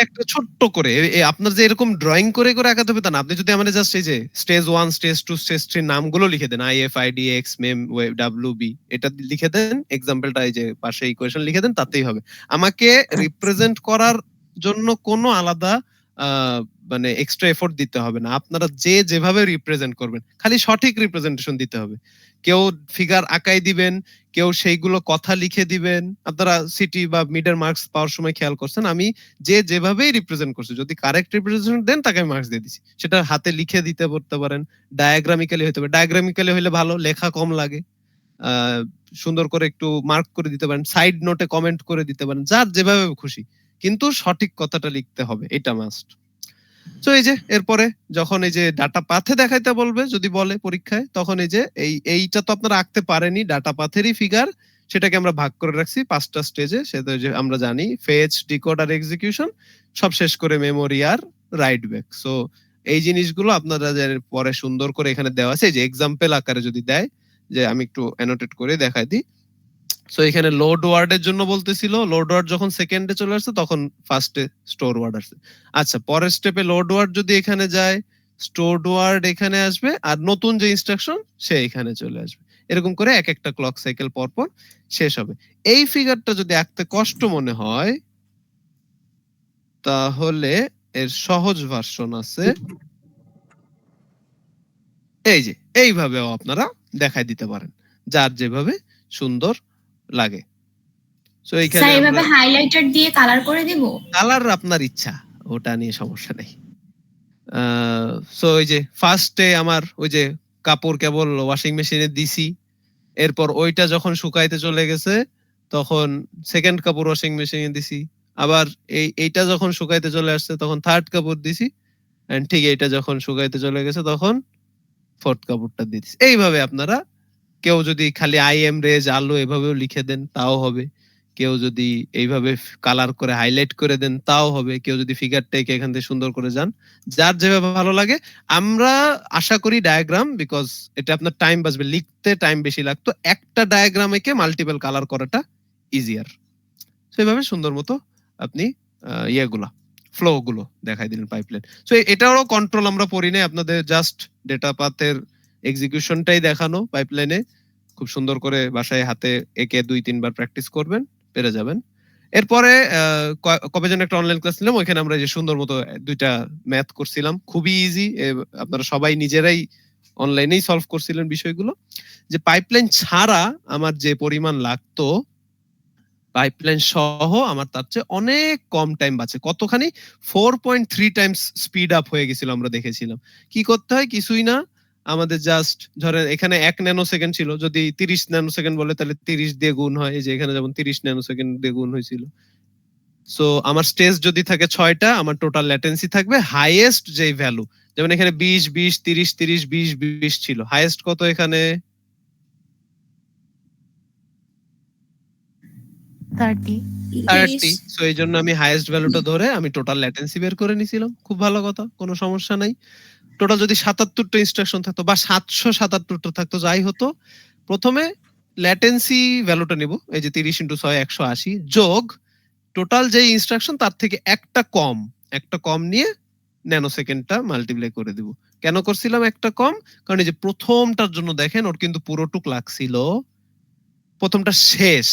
একটা ছোট্ট করে আপনার যে এরকম ড্রয়িং করে আঁকাতে হবে তা না। আপনি যদি আমাদের জাস্ট এই যে স্টেজ 1, স্টেজ 2, স্টেজ 3 নামগুলো লিখে দেন, IFIDX, MEM, WB, এটা লিখে দেন, এক্সাম্পলটা এই যে পাশে ইকুয়েশন লিখে দেন, তাতেই হবে। আমাকে রিপ্রেজেন্ট করার জন্য কোনো আলাদা মানে এক্সট্রা এফোর্ট দিতে হবে না। আপনারা যেভাবে রিপ্রেজেন্ট করবেন, খালি সঠিক রিপ্রেজেন্টেশন দিতে হবে। কেউ ফিগার আঁকাই দিবেন, কেউ সেইগুলো কথা লিখে দিবেন। আপনারা সিটি বা মিডের মার্কস পাওয়ার সময় খেয়াল করছেন, আমি যেভাবেই রিপ্রেজেন্ট করছি, যদি কারেক্ট রিপ্রেজেন্টেশন দেন তাকে আমি মার্কস দিয়ে দিছি। সেটা হাতে লিখে দিতে বলতে পারেন, ডায়াগ্রামিক্যালি হতে পারে। ডায়াগ্রামিক্যালি হলে ভালো, লেখা কম লাগে। সুন্দর করে একটু মার্ক করে দিতে পারেন, সাইড নোটে কমেন্ট করে দিতে পারেন, যার যেভাবে খুশি, কিন্তু সঠিক কথাটা লিখতে হবে, এটা মাস্ট। তো এই যে এরপরে যখন এই যে ডাটা পাথে দেখাইতে বলবে, যদি বলে পরীক্ষায়, তখন এই যে এইটা তো আপনারা আঁকতে পারেনি, ডাটা পাথেরই ফিগার, সেটাকে আমরা ভাগ করে রাখছি 5টা স্টেজে। সেটা যে আমরা জানি ফেচ, ডিকোড আর এক্সিকিউশন, সব শেষ করে মেমোরি আর রাইট ব্যাক। সো এই জিনিসগুলো আপনারা পরে সুন্দর করে এখানে দেওয়া আছে, এই যে এক্সাম্পল আকারে যদি দেয়, যে আমি একটু অ্যানোটেট করে দেখাই দিই। সো এখানে লোড ওয়ার্ডের জন্য বলতেছিল, লোড ওয়ার্ড যখন সেকেন্ডে চলে আসছে তখন ফার্স্টে স্টোর ওয়ার্ড আসছে। আচ্ছা, পরের স্টেপে লোড ওয়ার্ড যদি এখানে যায়, স্টোরড ওয়ার্ড এখানে আসবে, আর নতুন যে ইনস্ট্রাকশন সে এখানে চলে আসবে। এরকম করে এক একটা ক্লক সাইকেল পর পর শেষ হবে। এই ফিগারটা যদি আঁকতে কষ্ট মনে হয়, তাহলে এর সহজ ভার্সন আছে, এই যে এইভাবেও আপনারা দেখাই দিতে পারেন, যার যেভাবে সুন্দর লাগে। সো এইখানে স্যার এভাবে আমরা হাইলাইটার দিয়ে কালার করে দিব? কালার আপনার ইচ্ছা, ওটা নিয়ে সমস্যা নেই। সো ওই যে ফার্স্টে আমার ওই যে কাপড় কেবল ওয়াশিং মেশিনে দিছি, এরপর ওইটা যখন শুকাইতে চলে গেছে তখন সেকেন্ড কাপড় ওয়াশিং মেশিনে দিছি, আবার এইটা যখন শুকাইতে চলে আসছে তখন থার্ড কাপড় দিছি, এন্ড ঠিক এইটা যখন শুকাইতে চলে গেছে তখন ফোর্থ কাপড়টা দিছি। এইভাবে আপনারা, কেউ যদি খালি আইএম রেজ আলো এভাবেও লিখে দেন তাও হবে, কেউ যদি এইভাবে কালার করে হাইলাইট করে দেন তাও হবে, কেউ যদি ফিগারটাকে এখান থেকে সুন্দর করে যান, যার যেভাবে ভালো লাগে। আমরা আশা করি ডায়াগ্রাম, বিকজ এটা আপনার টাইম বাঁচবে, লিখতে টাইম বেশি লাগতো, একটা ডায়াগ্রাম একে মাল্টিপল কালার করাটা ইজিয়ার। সেইভাবে সুন্দর মতো আপনি ইয়েগুলা ফ্লো গুলো দেখাই দিলেন পাইপলাইন। সো এটারও কন্ট্রোল আমরা পড়ি নাই, আপনাদের জাস্ট ডেটা পাথের এক্সিকিউশনটাই দেখানো পাইপলাইনে। খুব সুন্দর করে বাসায় হাতে একে 2-3 বার প্র্যাকটিস করবেন, পেরে যাবেন। এরপরে কবে যেন একটা অনলাইন ক্লাস নিলাম, ওইখানে আমরা যে সুন্দর মতো 2টা ম্যাথ করছিলাম, খুবই ইজি। আপনারা সবাই নিজেরাই অনলাইনেই সলভ করছিলেন বিষয়গুলো, যে পাইপলাইন ছাড়া আমার যে পরিমাণ লাগতো পাইপলাইন সহ আমার তার চেয়ে অনেক কম টাইম বাঁচে। কতখানি? 4.3 টাইমস স্পিড আপ হয়ে গেছিল আমরা দেখেছিলাম। কি করতে হয়? কিছুই না, আমাদের জাস্ট ধরেন এখানে 1 ন্যানো সেকেন্ড ছিল, যদি 30 ন্যানো সেকেন্ড বলে তাহলে 30 দিয়ে গুণ হয়, এই যে এখানে যেমন 30 ন্যানো সেকেন্ড দিয়ে গুণ হয়েছিল। সো আমার স্টেজ যদি থাকে 6টা, আমার টোটাল ল্যাটেন্সি থাকবে হাইয়েস্ট যেই ভ্যালু, যেমন এখানে 20 20 30 30 20 20 ছিল, হাইয়েস্ট কত এখানে? 30। সো এই জন্য আমি হাইয়েস্ট ভ্যালুটা ধরে আমি টোটাল ল্যাটেন্সি বের করে নিছিলাম। খুব ভালো কথা, কোনো সমস্যা নাই। টোটাল যদি 77টা ইনস্ট্রাকশন থাকতো বা 777টা থাকতো, যাই হতো, প্রথমে ল্যাটেন্সি ভ্যালুটা নিব, এই যে 30 × 6 180 যোগ টোটাল যে ইনস্ট্রাকশন তার থেকে একটা কম নিয়ে ন্যানো সেকেন্ডটা মাল্টিপ্লাই করে দিব। কেন করছিলাম একটা কম? কারণ এই যে প্রথমটার জন্য দেখেন ওর কিন্তু পুরোটুক লাগছিল, প্রথমটা শেষ,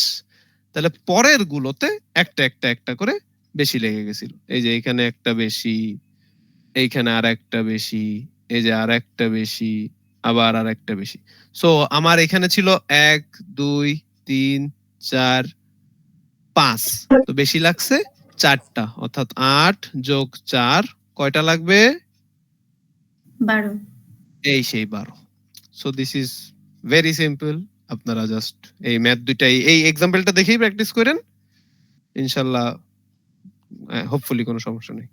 তাহলে পরের গুলোতে একটা করে বেশি লেগে গেছিল। এই যে এখানে একটা বেশি, এইখানে আর একটা বেশি, এই যে আর একটা বেশি, আবার আর একটা বেশি। সো আমার এখানে ছিল 1 2 3 4 5, তো বেশি লাগছে 4টা, অর্থাৎ 8 যোগ 4 কয়টা লাগবে? 12। এই সেই 12। So this is very simple. আপনারা জাস্ট এই ম্যাথ দুইটাই এই এক্সাম্পলটা দেখেই প্র্যাকটিস করেন, ইনশাআল্লাহ হোপফুলি কোনো সমস্যা নেই।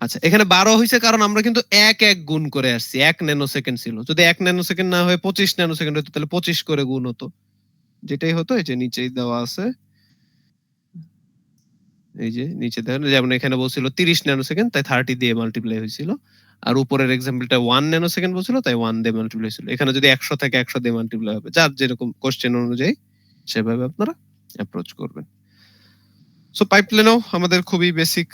আচ্ছা, এখানে 12 হইছে কারণ আমরা কিন্তু 1 গুণ করে আসছি। 1 ন্যানো সেকেন্ড ছিল, যদি 1 ন্যানো সেকেন্ড না হয়ে 25 ন্যানো সেকেন্ড হতো তাহলে 25 করে গুণ হতো, যেটাই হতো। এই যে নিচেই দেওয়া আছে, এই যে নিচে দেখেন, যেমন এখানে বলছিল 30 ন্যানো সেকেন্ড, তাই 30 দিয়ে মাল্টিপ্লাই হয়েছিল। আর উপরের এক্সাম্পলটা 1 ন্যানো সেকেন্ড বলছিল, তাই 1 দিয়ে মাল্টিপ্লাই হয়েছিল। এখানে যদি 100 থাকে 100 দিয়ে মাল্টিপ্লাই হবে, যার যেরকম কোশ্চেন অনুযায়ী সেভাবে আপনারা অ্যাপ্রোচ করবেন। সো পাইপলাইনও আমাদের খুবই বেসিক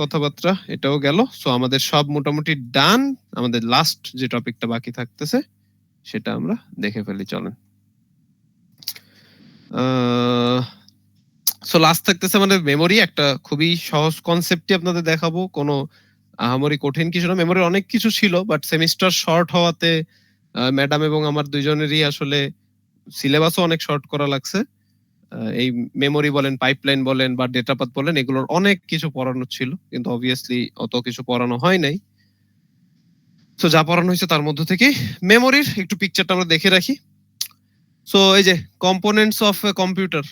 কথাবার্তা, এটাও গেল। সো আমাদের সব মোটামুটি ডান। আমাদের লাস্ট যে টপিকটা বাকি থাকতেছে সেটা আমরা দেখে ফেলি, চলেন। সো লাস্ট থাকতেছে আমাদের মেমোরি। একটা খুবই সহজ কনসেপ্টই আপনাদের দেখাবো, কোনো আহামরি কঠিন কিছু না। মেমোরির অনেক কিছু ছিল, বাট সেমিস্টার শর্ট হওয়াতে ম্যাডাম এবং আমার দুইজনেরই আসলে সিলেবাসও অনেক শর্ট করা লাগছে। এই মেমোরি বলেন, পাইপলাইন বলেন বা ডেটা পাথ বলেন, এগুলোর অনেক কিছু পড়ানো ছিল, কিন্তু অবভিয়াসলি অত কিছু পড়ানো হয় নাই। সো যা পড়ানো হয়েছে তার মধ্য থেকে মেমোরির একটু পিকচারটা আমরা দেখে রাখি। সো এই যে কম্পোনেন্টস অফ এ কম্পিউটার,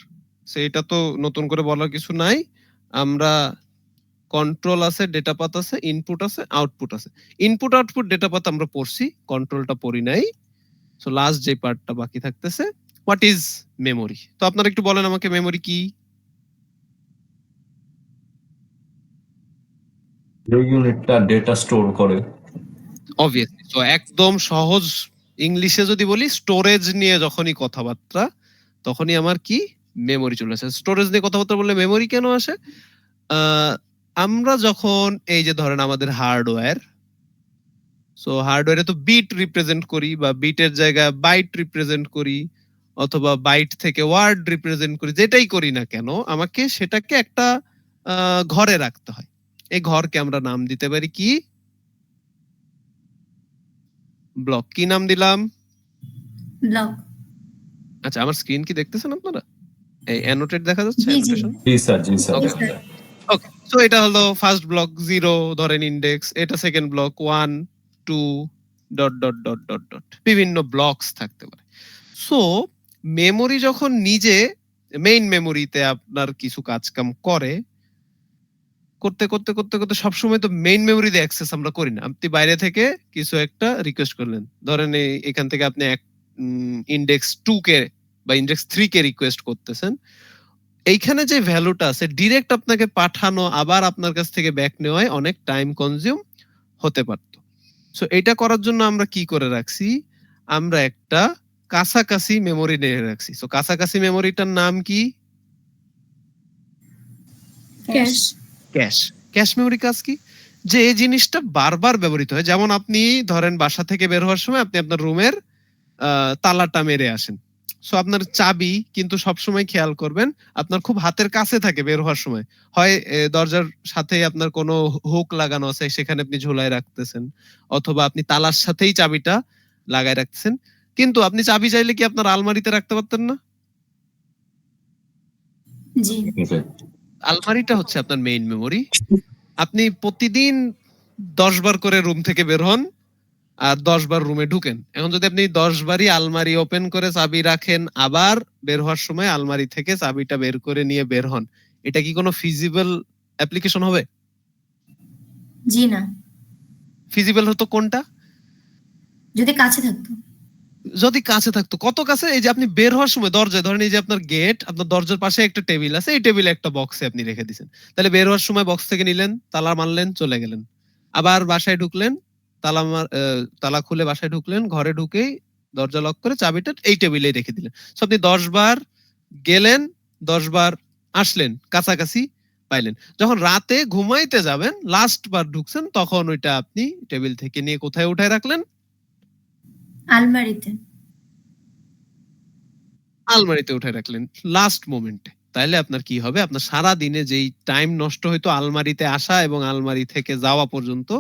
সেইটা তো নতুন করে বলার কিছু নাই। আমরা কন্ট্রোল আছে, ডেটা পাথ আছে, ইনপুট আছে, আউটপুট আছে। ইনপুট আউটপুট ডেটা পাথ আমরা পড়ছি, কন্ট্রোলটা পড়ি নাই। সো লাস্ট যে পার্টটা বাকি থাকতেছে, হোয়াট ইজ মেমোরি। তো আপনারা একটু বলেন আমাকে, মেমোরি কি? যে ইউনিটটা ডেটা স্টোর করে। অবভিয়াসলি। তো একদম সহজ ইংলিশে যদি বলি, স্টোরেজ নিয়ে যখনই কথাবার্তা, তখনই আমার কি মেমোরি চলে আসে। স্টোরেজ নিয়ে কথাবার্তা বললে মেমোরি কেন আসে? আমরা যখন এই যে ধরেন আমাদের হার্ডওয়্যার, সো হার্ডওয়্যারে তো বিট রিপ্রেজেন্ট করি, বা বিটের জায়গায় বাইট রিপ্রেজেন্ট করি, অথবা বাইট থেকে ওয়ার্ড রিপ্রেজেন্ট করি, যেটাই করি না কেন আমাকে সেটাকে একটা ঘরে রাখতে হয়। এই ঘরকে আমরা নাম দিতে পারি কি? ব্লক। কি নাম দিলাম? ব্লক। আচ্ছা, আমার স্ক্রিন কি দেখতেছেন আপনারা? এই অ্যানোটেট দেখা যাচ্ছে? জি, জি। অ্যানোটেশন? জি স্যার, জি স্যার। ওকে, ওকে। সো এটা হলো ফার্স্ট ব্লক 0 ধরেন ইন্ডেক্স, এটা second block 1 2 dot dot dot dot dot, বিভিন্ন ব্লকস থাকতে পারে। সো মেমোরি যখন নিজে মেইন মেমোরিতে আপনার কিছু কাজকাম করে, করতে করতে করতে করতে সবসময় তো মেইন মেমোরিতে অ্যাক্সেস আমরা করি না। আপনি বাইরে থেকে কিছু একটা রিকোয়েস্ট করলেন, ধরেন এখান থেকে আপনি ইন্ডেক্স 2 কে বা ইন্ডেক্স 3 কে রিকোয়েস্ট করতেছেন। এইখানে যে ভ্যালুটা আছে ডিরেক্ট আপনাকে পাঠানো, আবার আপনার কাছ থেকে ব্যাক নেওয়ায় অনেক টাইম কনজিউম হতে পারত। সো এটা করার জন্য আমরা কি করে রাখছি? আমরা একটা কাছাকাছি মেমোরি নিয়ে রাখছি। সো কাছাকাছি মেমোরিটার নাম কি? ক্যাশ। ক্যাশ। ক্যাশ মেমোরি কাজ কি? যে এই জিনিসটা বারবার ব্যবহৃত হয়। যেমন আপনি ধরেন বাসা থেকে বের হওয়ার সময় আপনি আপনার রুমের তালাটা মেরে আসেন। সো আপনার চাবি কিন্তু সবসময় খেয়াল করবেন আপনার খুব হাতের কাছে থাকে বের হওয়ার সময়। হয় দরজার সাথেই আপনার কোনো হুক লাগানো আছে সেখানে আপনি ঝুলায় রাখতেছেন, অথবা আপনি তালার সাথেই চাবিটা লাগায় রাখতেছেন। কিন্তু আপনি চাবি চাইলে কি আপনার আলমারিতে রাখতে পারতেন না? জি। আলমারিটা হচ্ছে আপনার মেইন মেমোরি। আপনি প্রতিদিন 10 বার করে রুম থেকে বের হন আর 10 বার রুমে ঢুকেন। এখন যদি আপনি 10 বারই আলমারি ওপেন করে চাবি রাখেন, আবার বের হওয়ার সময় আলমারি থেকে চাবিটা বের করে নিয়ে বের হন, এটা কি কোনো ফিজিবল অ্যাপ্লিকেশন হবে? জি না, ফিজিবল হতো কোনটা? যদি কাছে থাকতো। যদি কাছে থাকতো। কত কাছে? এই যে আপনি বের হওয়ার সময় দরজায় ধরেন এই যে আপনার গেট, আপনার দরজার পাশে একটা টেবিল আছে, এই টেবিলে একটা বক্সে আপনি রেখে দিছেন। তাহলে বের হওয়ার সময় বক্স থেকে নিলেন, তালা মারলেন, চলে গেলেন। আবার বাসায় ঢুকলেন, তালা খুলে বাসায় ঢুকলেন, ঘরে ঢুকেই দরজা লক করে চাবিটা এই টেবিলেই রেখে দিলেন। সো আপনি 10 বার গেলেন, 10 বার আসলেন, কাছাকাছি পাইলেন। যখন রাতে ঘুমাইতে যাবেন, লাস্ট বার ঢুকছেন, তখন ওইটা আপনি টেবিল থেকে নিয়ে কোথায় উঠায় রাখলেন? আলমারিতে। আলমারিতে উঠায় রাখলেন লাস্ট মোমেন্টে। তাইলে আপনার কি হবে? আপনার সারা দিনে যেই টাইম নষ্ট হইতো আলমারিতে আসা এবং আলমারি থেকে যাওয়া পর্যন্ত,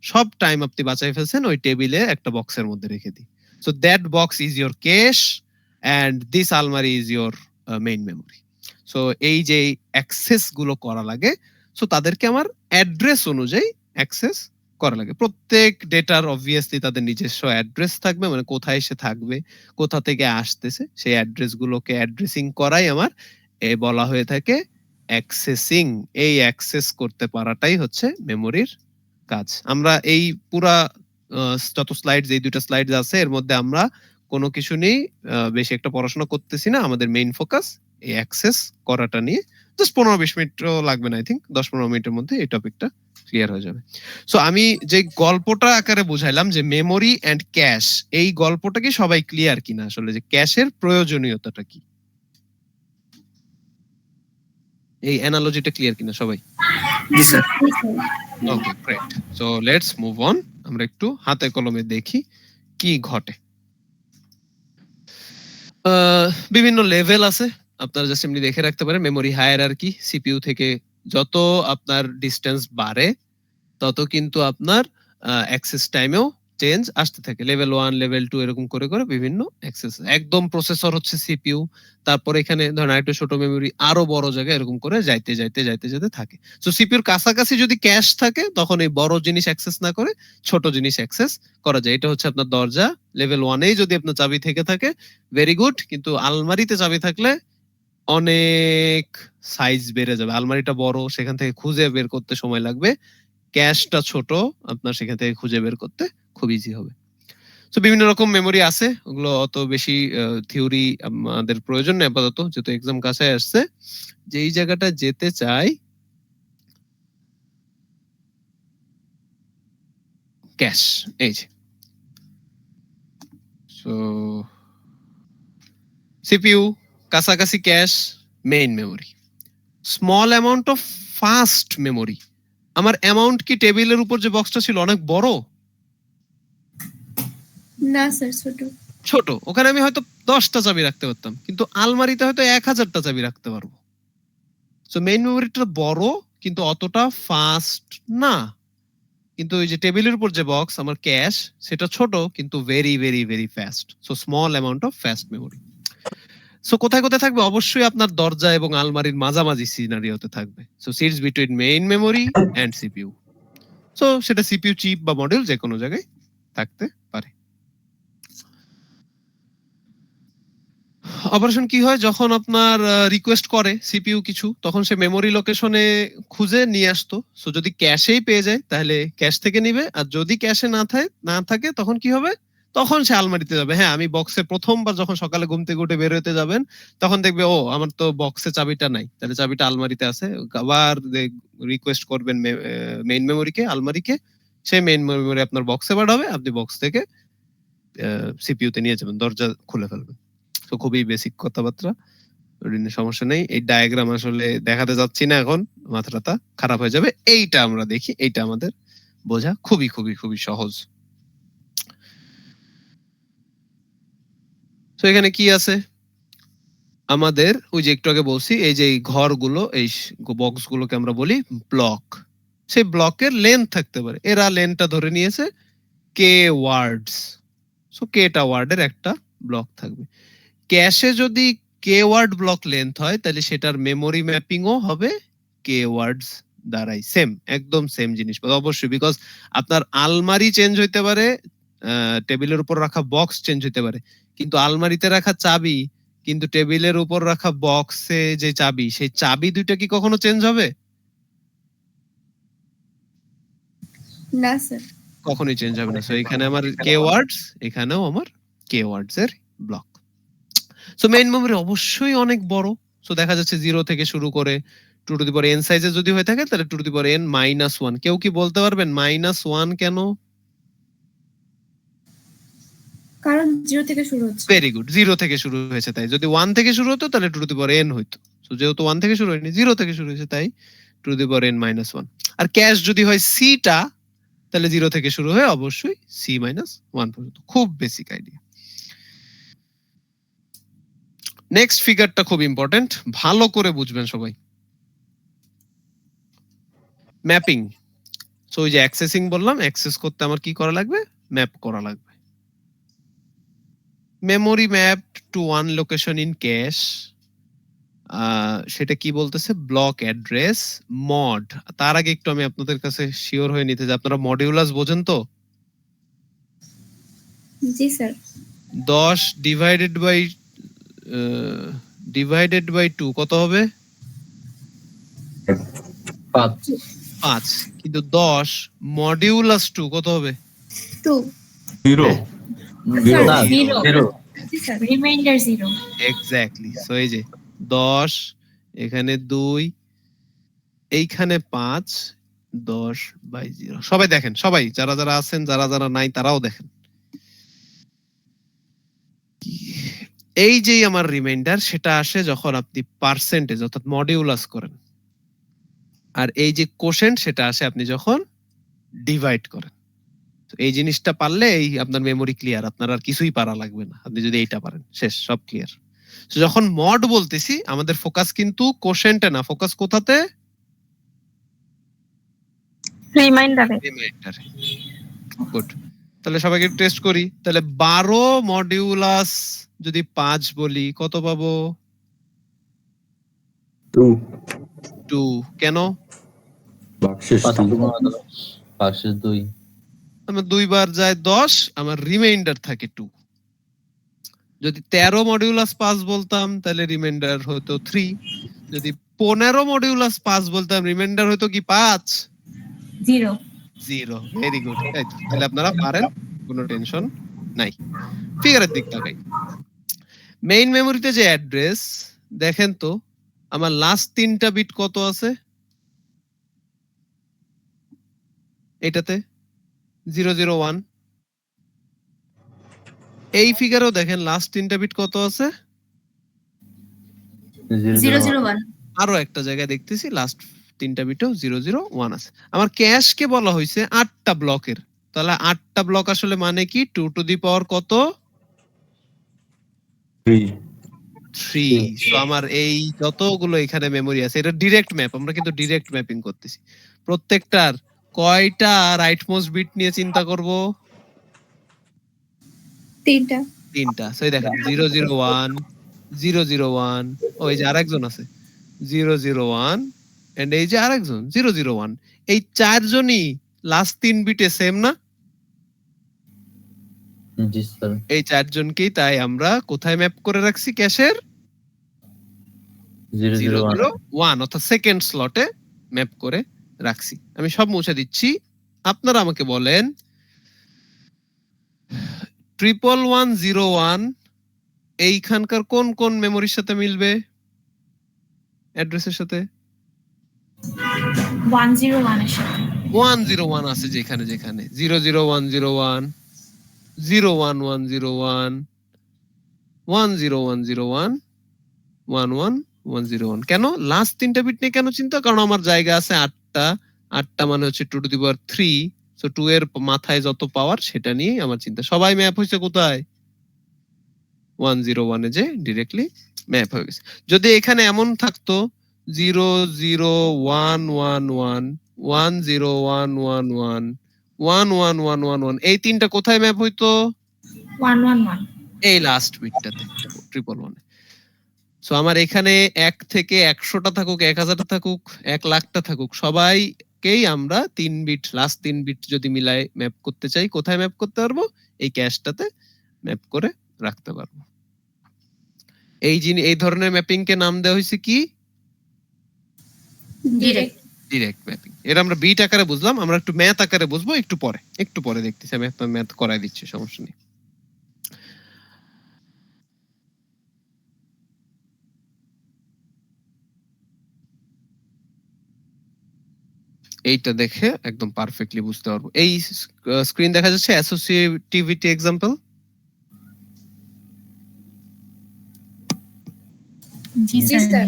সব টাইম আপনি বাঁচায় ফেলছেন ওই টেবিলে একটা বক্সের মধ্যে রেখে দিই। So that box is your cash and this আলমারি is your main memory. So এই যে অ্যাক্সেস গুলো করা লাগে, সো তাদেরকে আমার অ্যাড্রেস অনুযায়ী অ্যাক্সেস করা লাগে। প্রত্যেক ডেটার অবভিয়াসলি তাদের নিজস্ব অ্যাড্রেস থাকবে, মানে কোথায় সে থাকবে, কোথা থেকে আসতেছে, সেই অ্যাড্রেস গুলোকে অ্যাড্রেসিং করাই আমার বলা হয়ে থাকে অ্যাক্সেসিং। এই অ্যাক্সেস করতে পারাটাই হচ্ছে মেমোরির কাজ। আমরা এই পুরা যত স্লাইডস, এই দুইটা স্লাইডস আছে এর মধ্যে আমরা কোনো কিছু নেই বেশি একটা পড়াশোনা করতেছি না। আমাদের মেইন ফোকাস এই অ্যাক্সেস করাটা নিয়ে। জাস্ট 15-20 মিনিটও লাগবে না, আই থিঙ্ক 10-15 মিনিটের মধ্যে এই টপিকটা ক্লিয়ার হয়ে যাবে। সো আমি যে গল্পটা আকারে বুঝাইলাম যে মেমোরি এন্ড ক্যাশ, এই গল্পটা কি সবাই ক্লিয়ার কিনা আসলে, যে ক্যাশের প্রয়োজনীয়তাটা কি? এই অ্যানালজিটা ক্লিয়ার কিনা সবাই? জি sir. Okay, great. So let's move on. আমরা একটু হাতে কলমে দেখি কি ঘটে। বিভিন্ন লেভেল আছে, আপনারা জাস্ট এমনি দেখে রাখতে পারেন। মেমোরি হায়ারার্কি, সিপিইউ থেকে যত আপনার ডিসটেন্স বাড়ে তত কিন্তু আপনার অ্যাক্সেস টাইমেও চেঞ্জ আসতে থাকে। লেভেল 1, লেভেল 2 এরকম করে করে বিভিন্ন অ্যাক্সেস। একদম প্রসেসর হচ্ছে সিপিইউ, তারপর এখানে ধরেন আরেকটু ছোট মেমোরি, আরো বড় জায়গায় এরকম করে যাইতে যাইতে যাইতে যাইতে থাকে। সো সিপিইউর কাছাকাছি যদি ক্যাশ থাকে তখন এই বড় জিনিস অ্যাক্সেস না করে ছোট জিনিস অ্যাক্সেস করা যায়। এটা হচ্ছে আপনার দরজা। লেভেল 1 এই যদি আপনার চাবি থেকে থাকে ভেরি গুড, কিন্তু আলমারিতে চাবি থাকলে অনেক সাইজ বেড়ে যাবে। আলমারিটা বড়, সেখান থেকে খুঁজে বের করতে সময় লাগবে। ক্যাশটা ছোট, আপনার সেখান থেকে খুঁজে বের করতে খুব ইজি হবে। সো বিভিন্ন রকম মেমোরি আছে, ওগুলো অত বেশি থিওরি আমাদের প্রয়োজন নেই আপাতত, যেহেতু এক্সাম কাছে আসছে। যে এই জায়গাটা যেতে চাই, ক্যাশ, এই যে। সো সিপিইউ, কাছাকাছি cash, main memory. Small amount of fast memory. আমার অ্যামাউন্ট কি টেবিলের উপর যে বক্সটা ছিল অনেক বড়? না স্যার, ছোট। ছোট। ওখানে আমি হয়তো 10টা চাবি রাখতে পারতাম, কিন্তু আলমারিতে হয়তো 1000টা চাবি রাখতে পারবো। সো মেইন মেমোরিটা বড় কিন্তু অতটা ফাস্ট না। কিন্তু ওই যে টেবিলের উপর যে বক্স আমার ক্যাশ, সেটা ছোট কিন্তু very very very fast. So small amount of fast memory. So কোথায় কোথায় থাকবে? অবশ্যই আপনার দরজা এবং আলমারির মাঝামাঝি সিনারিওতে থাকবে। So sits between main memory and CPU. So সেটা সিপিইউ চিপ বা মডিউল যে কোনো জায়গায় থাকতে পারে। অপারেশন কি হয়? যখন আপনার রিকোয়েস্ট করে সিপিইউ কিছু, তখন সে মেমোরি লোকেশনে খুঁজে নিয়ে আসতো। সো যদি ক্যাশেই পেয়ে যায় তাহলে ক্যাশ থেকে নিবে, আর যদি ক্যাশে না থাকে তখন কি হবে? তখন সে আলমারিতে যাবে। হ্যাঁ, আমি বক্সে প্রথমবার যখন সকালে ঘুম থেকে উঠে বের হতে যাবেন, তখন দেখবে ও আমার তো বক্সে চাবিটা নাই, তাহলে চাবিটা আলমারিতে আছে। আবার রিকোয়েস্ট করবেন মেইন মেমোরিকে, আলমারিকে, সেই মেইন মেমোরি আপনার বক্সে পাঠাবে, আপনি বক্স থেকে সিপিইউ তে নিয়ে যাবেন, দরজা খুলে ফেলবেন। তো খুবই বেসিক কথাবার্তা, সমস্যা নেই। এই ডায়াগ্রাম আসলে দেখাতে যাচ্ছি না এখন, মাথাটা খারাপ হয়ে যাবে। এইটা আমরা দেখি, এইটা আমাদের বোঝা খুবই খুবই খুবই সহজ। তো এখানে কি আছে? আমাদের ওই যে একটু আগে বলছি এই যে এই ঘরগুলো এই বক্স গুলোকে আমরা বলি ব্লক। সেই ব্লকের লেন্থ থাকতে পারে, এরা লেন্থটা ধরে নিয়েছে কে ওয়ার্ডস। সো কেটা ওয়ার্ডের একটা ব্লক থাকবে। ক্যাশে যদি কে ওয়ার্ড ব্লক লেন্থ হয় তাহলে সেটার মেমোরি ম্যাপিংও হবে কে ওয়ার্ডস দ্বারাই, সেম একদম সেম জিনিস অবশ্যই, বিকজ আপনার আলমারি চেঞ্জ হইতে পারে, টেবিলের উপর রাখা বক্স চেঞ্জ হইতে পারে, কিন্তু আলমারিতে রাখা চাবি কিন্তু টেবিলের উপর রাখা বক্সে যে চাবি সেই চাবি দুইটা কি কখনো চেঞ্জ হবে? না স্যার। কখনোই চেঞ্জ হবে না। সো এখানে আমার কে ওয়ার্ডস, এখানেও আমার কে ওয়ার্ডস এর ব্লক। সো মেইন মেমরি অবশ্যই অনেক বড়। সো দেখা যাচ্ছে 0 থেকে শুরু করে 2 টু দি পাওয়ার n সাইজে যদি হয়ে থাকে তাহলে 2 টু দি পাওয়ার n -1। কেউ কি বলতে পারবেন -1 কেন? কারণ 0 থেকে শুরু হচ্ছে। ভেরি গুড, 0 থেকে শুরু হয়েছে তাই। যদি 1 থেকে শুরু হতো তাহলে 2 টু দি পাওয়ার n হইতো। সো যেহেতু 1 থেকে শুরু হয়নি, 0 থেকে শুরু হয়েছে তাই 2 টু দি পাওয়ার n -1। আর ক্যাশ যদি হয় c টা তাহলে 0 থেকে শুরু হয়ে অবশ্যই c -1 পর্যন্ত। খুব বেসিক আইডিয়া। নেক্সট ফিগারটা খুব ইম্পর্টেন্ট, ভালো করে বুঝবেন সবাই। ম্যাপিং। সো ওই যে অ্যাক্সেসিং বললাম, অ্যাক্সেস করতে আমার কি করা লাগবে? ম্যাপ করা লাগবে। Memory map to one location in cache, সেটা কি বলতেছে? Block address mod. তার আগে একটু আমি আপনাদের কাছে শিওর হয়ে নিতে যে আপনারা মডিউলাস বোঝেন তো? জি স্যার। 10 ডিভাইডেড বাই 2 কত হবে? 5। কিন্তু 10 মডিউলাস 2 কত হবে? 2 0 0 জি স্যার, রিমাইন্ডার 0। এক্স্যাক্টলি। সো এই যে 10, এখানে 2, এইখানে 5, 10/0। সবাই দেখেন, সবাই যারা যারা আছেন, যারা যারা নাই তারাও দেখেন। এই যে আমার রিমাইন্ডার সেটা আসে যখন আপনি পার্সেন্টেজ অর্থাৎ মডিউলাস করেন, আর এই যে কোশেন্ট সেটা আসে আপনি যখন ডিভাইড করেন। তো এই জিনিসটা পারলে এই আপনার মেমোরি ক্লিয়ার, আপনার আর কিছুই পারা লাগবে না। আপনি যদি এইটা পারেন শেষ, সব ক্লিয়ার। তো যখন মড বলতেছি আমাদের ফোকাস কিন্তু কোশেন্টে না, ফোকাস কোথাতে? রিমাইন্ডারে। রিমাইন্ডারে। গুড। তাহলে সবাইকে টেস্ট করি। তাহলে 12 মডিউলাস যদি 5 বলি কত পাবো? 2। কেন? আমার 2 বার যায় 10, আমার রিমাইন্ডার থাকে 2। যদি 13 মডিউলাস 5 বলতাম তাহলে রিমাইন্ডার হতো 3। যদি 15 মডিউলাস 5 বলতাম রিমাইন্ডার হতো কি 5? 0। Very good. তাহলে আপনারা পারেন, কোনো টেনশন নাই। ফিগারের দিক তাকাই। মেইন মেমোরিতে যে অ্যাড্রেস দেখেন তো, আমার লাস্ট 3টা বিট কত আছে? এটাতে 001। এই ফিগারেও দেখেন লাস্ট 3টা বিট কত আছে? 001। আরো একটা জায়গায় দেখতেছি লাস্ট 3টা বিটও 001 আছে। আমার ক্যাশকে বলা হয়েছে 8টা ব্লকের। তাহলে 8টা ব্লক আসলে মানে কি? 2 টু দি পাওয়ার কত? 3। সো আমার এই যতগুলো এখানে মেমোরি আছে এটা ডিরেক্ট ম্যাপ, আমরা কিন্তু ডিরেক্ট ম্যাপিং করতেছি। প্রত্যেকটার কয়টা রাইট মোস্ট বিট নিয়ে চিন্তা করব? 3টা। সো এই দেখেন 001, 001, ওই যে আরেকজন আছে 001, এন্ড এই যে আরেকজন 001। এই চারজনই লাস্ট 3 বিটে সেম না? জি স্যার। এই চারজনকেই তাই আমরা কোথায় ম্যাপ করে রাখছি? ক্যাশের 001 অর্থাৎ সেকেন্ড স্লটে ম্যাপ করে রাখছি। আমি সব মুছে দিচ্ছি, আপনারা আমাকে বলেন 11101 এইখানকার কোন কোন মেমোরির সাথে মিলবে? অ্যাড্রেসের সাথে 101 এর সাথে 101 আছে যেখানে যেখানে 00101, 01101, 10101, 11101। কেন লাস্ট 3টা বিট নিয়ে কেন চিন্তা? কারণ আমার জায়গা আছে 8টা মানে হচ্ছে 2 টু দি পাওয়ার 3। সো 2 এর মাথায় যত পাওয়ার সেটা নিয়ে আমার চিন্তা। সবাই ম্যাপ হইছে কোথায়? 101 এ যে ডিরেক্টলি ম্যাপ হয়ে গেছে। যদি এখানে এমন থাকতো 00111 10111 11111 এই তিনটা কোথায় ম্যাপ হইতো? 111 এই লাস্ট বিটটাতে 111 সো আমার এখানে 1 থেকে 100টা থাকুক 1000টা থাকুক 1 লাখটা থাকুক সবাইকেই আমরা 3 বিট লাস্ট 3 বিট যদি মিলাই ম্যাপ করতে চাই কোথায় ম্যাপ করতে পারবো? এই ক্যাশটাতে ম্যাপ করে রাখতে পারবো। এই ধরনের ম্যাপিং কে নাম দেওয়া হয়েছে কি? ডিরেক্ট। Direct mapping. এর আমরা বিট আকারে বুঝলাম, আমরা একটু ম্যাথ আকারে বুঝবো একটু পরে দেখতেছি, আমি ম্যাথ করাই দিচ্ছি, সমস্যা নেই। এইটা দেখে একদম পারফেক্টলি বুঝতে পারবো। এই স্ক্রিন দেখা যাচ্ছে অ্যাসোসিয়েটিভিটি এক্সাম্পল। জি স্যার।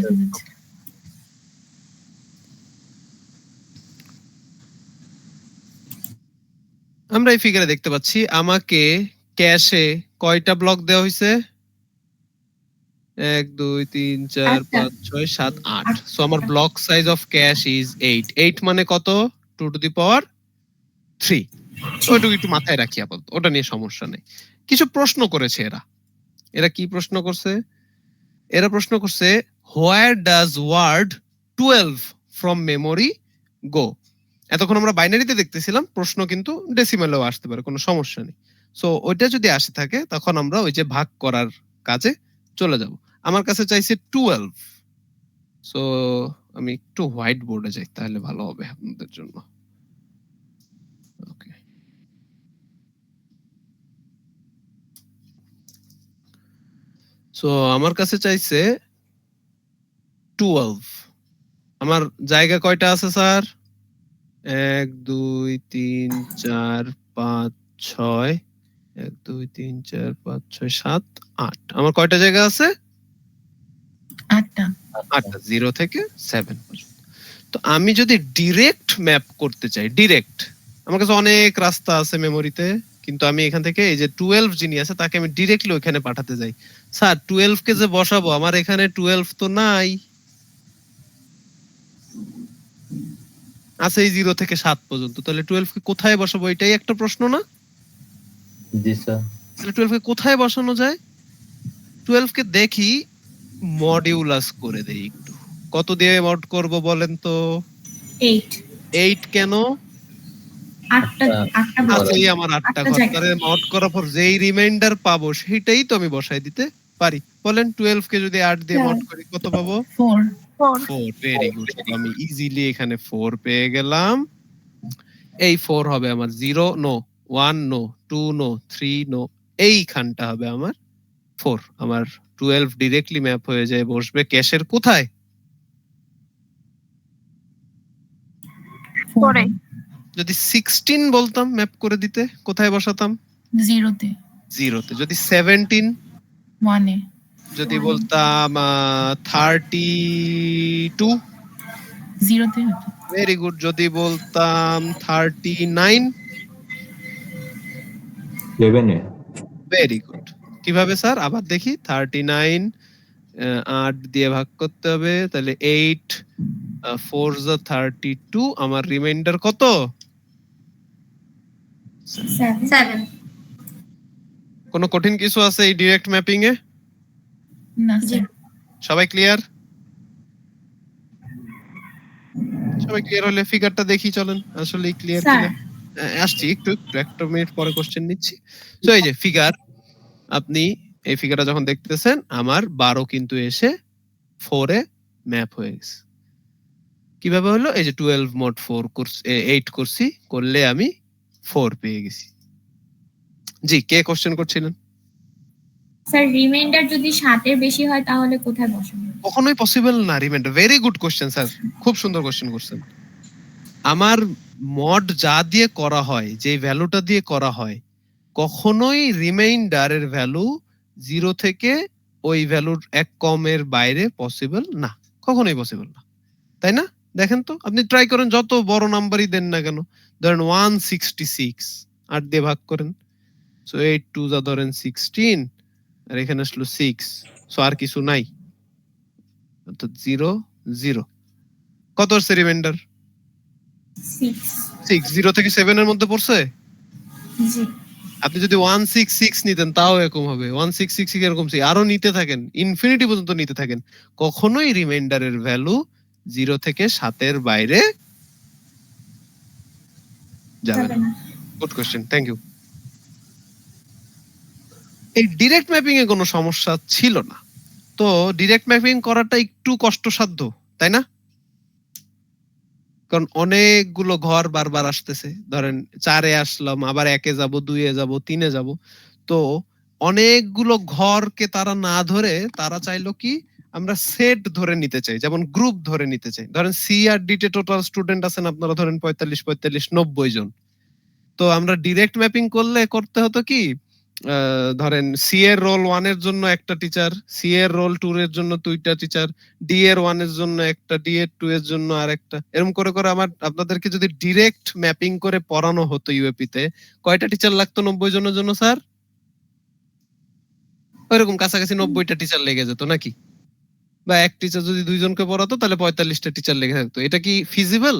আমরা এই ফিগারে দেখতে পাচ্ছি আমাকে ক্যাশে কয়টা ব্লক দেওয়া হয়েছে? 1 2 3 4 5 6 7 8। সো আমার block size of cash is 8। 8 মানে কত? 2 টু দি পাওয়ার 3। ওইটুকু একটু মাথায় রাখি আপাতত, ওটা নিয়ে সমস্যা নেই। কিছু প্রশ্ন করেছে এরা কি প্রশ্ন করছে? এরা প্রশ্ন করছে where does word 12 from memory go. এতক্ষণ আমরা বাইনারিতে দেখতেছিলাম, প্রশ্ন কিন্তু ডেসিমেলেও আসতে পারে, কোনো সমস্যা নেই। সো ওইটা যদি আসে থাকে তখন আমরা ওই যে ভাগ করার কাজে চলে যাব। আমার কাছে চাইছে 12। সো আমি একটু হোয়াইট বোর্ডে যাই, তাহলে ভালো হবে আপনাদের জন্য। ওকে, সো আমার কাছে চাইছে 12। আমার জায়গা কয়টা আছে স্যার? 1 2 3 4 5 6 1 2 3 4 5 6 7 8। আমার কয়টা জায়গা আছে? 8টা। 8টা, 0 থেকে 7 পর্যন্ত। তো আমি যদি ডিরেক্ট ম্যাপ করতে চাই, ডিরেক্ট, আমার কাছে অনেক রাস্তা আছে মেমোরিতে, কিন্তু আমি এখান থেকে এই যে 12 যিনি আছে তাকে আমি ডিরেক্টলি ওখানে পাঠাতে যাই। স্যার 12 কে যে বসাবো, আমার এখানে 12 তো নাই, আছে এই 0 থেকে 7 পর্যন্ত। তাহলে 12 কে কোথায় বসাবো? এটাই একটা প্রশ্ন না? জি স্যার। তাহলে 12 কে কোথায় বসানো যায়? 12 কে দেখি মডিউলাস করে দেই একটু। কত দিয়ে মড করব বলেন তো? 8 8 কেন? 8টা ব্লক। আসলেই আমার 8টা ঘর, তাহলে মড করার পর যেই রিমাইন্ডার পাবো সেটাই তো আমি বসাই দিতে পারি। বলেন 12 কে যদি 8 দিয়ে মড করি কত পাবো? 4। 4। ভেরি গুড, আমি ইজিলি এখানে 4 পেয়ে গেলাম। এই 4 হবে আমার 0 নো, 1 নো, 2 নো, 3 নো, এইখানটা হবে আমার 4। আমার 12 ডিরেক্টলি ম্যাপ হয়ে যায়, বসবে ক্যাশের কোথায়? পরে যদি 16 বলতাম ম্যাপ করে দিতে, কোথায় বসাতাম? 0তে। 0তে। যদি 17, 1-এ। যদি বলতাম 32, 0তে হতো। Very good. যদি বলতাম 39, 7 এ। Very good. কিভাবে স্যার? আবার দেখি। 39 8 দিয়ে ভাগ করতে হবে, তাহলে 8 4 যা 32। আমার রিমাইন্ডার কত? 7। কোনো কঠিন কিছু আছে এই ডিরেক্ট ম্যাপিং এ? না স্যার। সবাই ক্লিয়ার? সবাই ক্লিয়ার হলে ফিগারটা দেখি চলেন, আসলেই ক্লিয়ার স্যার। কিনা। আসছি, একটু একটা মিনিট পরে কোশ্চেন নিচ্ছি। তো এই যে ফিগার, আপনি এই ফিগারটা যখন দেখতেছেন আমার 12 কিন্তু এসে 4 এ ম্যাপ হয়ে গেছে। কিভাবে হলো? এই যে 12 mod 4 করছি, 8 করছি, করলে আমি 4 পেয়ে গেছি। জি, কে কোশ্চেন করছিলেন? স্যার রিমাইন্ডার যদি 7 এর বেশি হয় তাহলে কোথায় বসাবো? কখনোই পসিবল না reminder. Very good question sir, খুব সুন্দর কোশ্চেন করছেন। আমার মড যা দিয়ে করা হয়, যে ভ্যালুটা দিয়ে করা হয়, কখনোই রিমাইন্ডারের ভ্যালু 0 থেকে ওই ভ্যালুর এক কমের বাইরে পসিবল না, কখনোই পসিবল না, তাই না? দেখেন তো, আপনি ট্রাই করেন, যত বড় নাম্বারই দেন না কেন, ধরেন 166, 8 দিয়ে ভাগ করেন, সো 8 2 যা ধরেন 16, আর এখানে আসলো 6, সো আর কিছু নাই, অর্থাৎ 0 0। কত আসছে রিমাইন্ডার? 6 6। 0 থেকে 7 এর মধ্যে পড়ছে। জি আপনি যদি 166 নিতেন তাও এরকম হবে, 1666 এরকম আরো নিতে থাকেন, ইনফিনিটি পর্যন্ত নিতে থাকেন, কখনোই রিমাইন্ডারের ভ্যালু 0 থেকে 7 এর বাইরে যাবে যাবে না। না। Good question, thank you. এই ডিরেক্ট ম্যাপিং এ কোনো সমস্যা ছিল না, তো ডিরেক্ট ম্যাপিং করাটা একটু কষ্টসাধ্য, তাই না? কারণ অনেকগুলো ঘর বারবার আসতেছে, ধরেন 4-এ আসলাম, আবার 1-এ যাব, 2-এ যাব, 3-এ যাব, তো অনেকগুলো ঘরকে তারা না ধরে তারা চাইলো কি আমরা সেট ধরে নিতে চাই, যেমন গ্রুপ ধরে নিতে চাই। ধরেন সি আর ডি তে টোটাল স্টুডেন্ট আছেন আপনারা ধরেন 45 45 90 জন, তো আমরা ডিরেক্ট ম্যাপিং করলে করতে হতো কি ধরেন সি এর রোল 1 এর জন্য একটা টিচার, সি এর রোল 2 এর জন্য দুইটা টিচার, ডি এর 1 এর জন্য একটা, ডি এর 2 এর জন্য আরেকটা, এরকম করে করে আপনাদেরকে যদি ডিরেক্ট ম্যাপিং করে পড়ানো হতো ইউএপি তে, কয়টা টিচার লাগতো 90 জনের জন্য স্যার? ওইরকম কাছাকাছি 90টা টিচার লেগে যেত নাকি? বা এক টিচার যদি দুইজনকে পড়াতো তাহলে 45টা টিচার লেগে থাকতো। এটা কি ফিজিবল?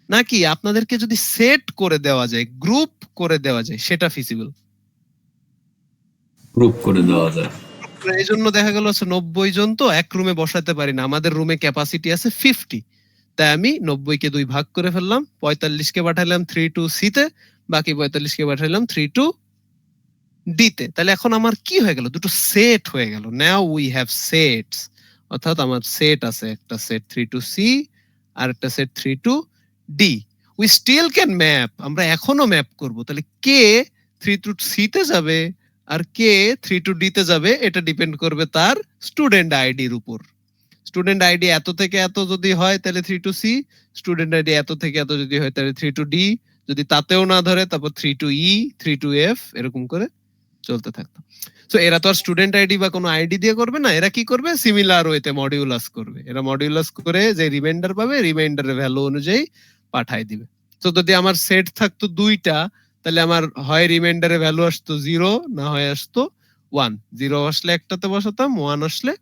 নাকি আপনাদেরকে যদি সেট করে দেওয়া যায়, গ্রুপ করে দেওয়া যায়, সেটা ফিজিবল? গ্রুপ করে দেওয়া যায়। এই জন্য দেখা গেল 90 জন তো এক রুমে বসাতে পারি না, আমাদের রুমে ক্যাপাসিটি আছে 50, তাই আমি 90 কে 2 ভাগ করে ফেললাম, 45 কে পাঠাইলাম 3 সি তে, বাকি 45 কে পাঠাইলাম 3 ডি তে। তাহলে এখন আমার কি হয়ে গেল? দুটো সেট হয়ে গেল। নাও উই হ্যাভ সেটস, অর্থাৎ আমার সেট আছে, একটা সেট 3 সি আর একটা set 3 D. We still can map, আমরা এখনো ম্যাপ করব। তাহলে কে 3 সি তে যাবে আর কে 3 ডি তে যাবে, এটা ডিপেন্ড করবে তার স্টুডেন্ট আইডির উপর। স্টুডেন্ট আইডি এত থেকে এত যদি হয় তাহলে 3 সি, স্টুডেন্ট আইডি এত থেকে এত যদি হয় তাহলে 3 ডি, যদি তাতেও না ধরে তারপর 3 ই, 3 এফ, এরকম করে চলতে থাকতো। সো এরা তো আর স্টুডেন্ট আইডি বা কোনো আইডি দিয়ে করবে না, এরা কি করবে? সিমিলার ওয়েতে মডিউলাস করবে। এরা মডিউলাস করে যে রিমাইন্ডার পাবে, রিমাইন্ডারের ভ্যালু অনুযায়ী পাঠায় দিবে। তো যদি আমার সেট থাকতো 2টা, তাহলে আমার হয় রিমাইন্ডারের ভ্যালু আসতো 0, না হয় আসতো 1। 0 আসলে একটাতে বসাতাম, 1 আসলে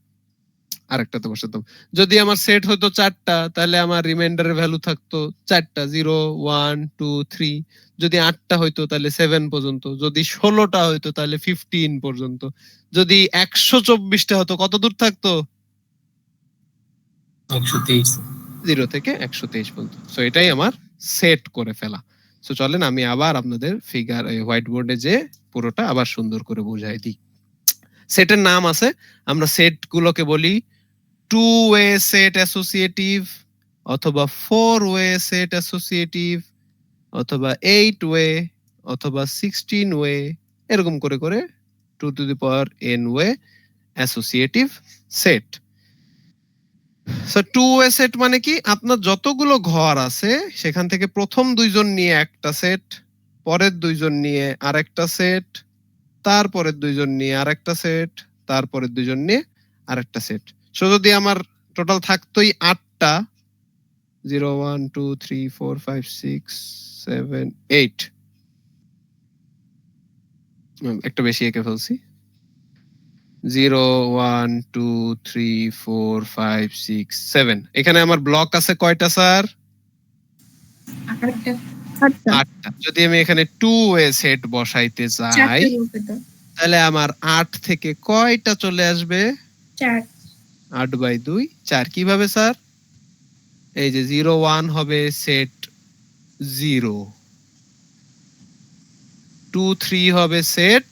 আরেকটাতে বসাতাম। যদি আমার সেট হতো 4টা, তাহলে আমার রিমাইন্ডারের ভ্যালু থাকতো 4টা, 0 1 2 3। যদি 8টা হইতো তাহলে 7 পর্যন্ত, যদি 16টা হইতো তাহলে 15 পর্যন্ত, যদি 124টা হতো কত দূর থাকতো? 123। 0 থেকে 123 পর্যন্ত। সো এটাই আমার সেট করে ফেলা। সো চলেন আমি আবার আপনাদের ফিগার হোয়াইট বোর্ডে যে পুরোটা আবার সুন্দর করে বুঝাই দিই। সেটের নাম আছে, আমরা সেট গুলোকে বলি 2-way সেট অ্যাসোসিয়েটিভ, অথবা 4-way সেট অ্যাসোসিয়েটিভ, অথবা 8-way, অথবা 16-way, এরকম করে করে 2 to the power n way associative set. So 2-way set মানে কি? আপনার যতগুলো ঘর আছে সেখান থেকে প্রথম 2 জন নিয়ে একটা সেট, পরের 2 জন নিয়ে আরেকটা সেট, তারপরের 2 জন নিয়ে আরেকটা সেট, তারপরের 2 জন নিয়ে আরেকটা সেট। সো যদি আমার টোটাল থাকতোই 8টা, 0 1 2 3 4 5 6 7 8, একটা বেশি এঁকে ফেলছি, 0 1 2 3 4 5 6 7। এখানে আমার ব্লক আছে কয়টা স্যার? আরেকটা 8টা। যদি আমি এখানে 2-way সেট বসাইতে চাই, 4টে গ্রুপে তো তাহলে আমার 8 থেকে কয়টা চলে আসবে? 4 8/2 4। কিভাবে স্যার? এই যে 0 1 হবে সেট 0, 2 3 হবে সেট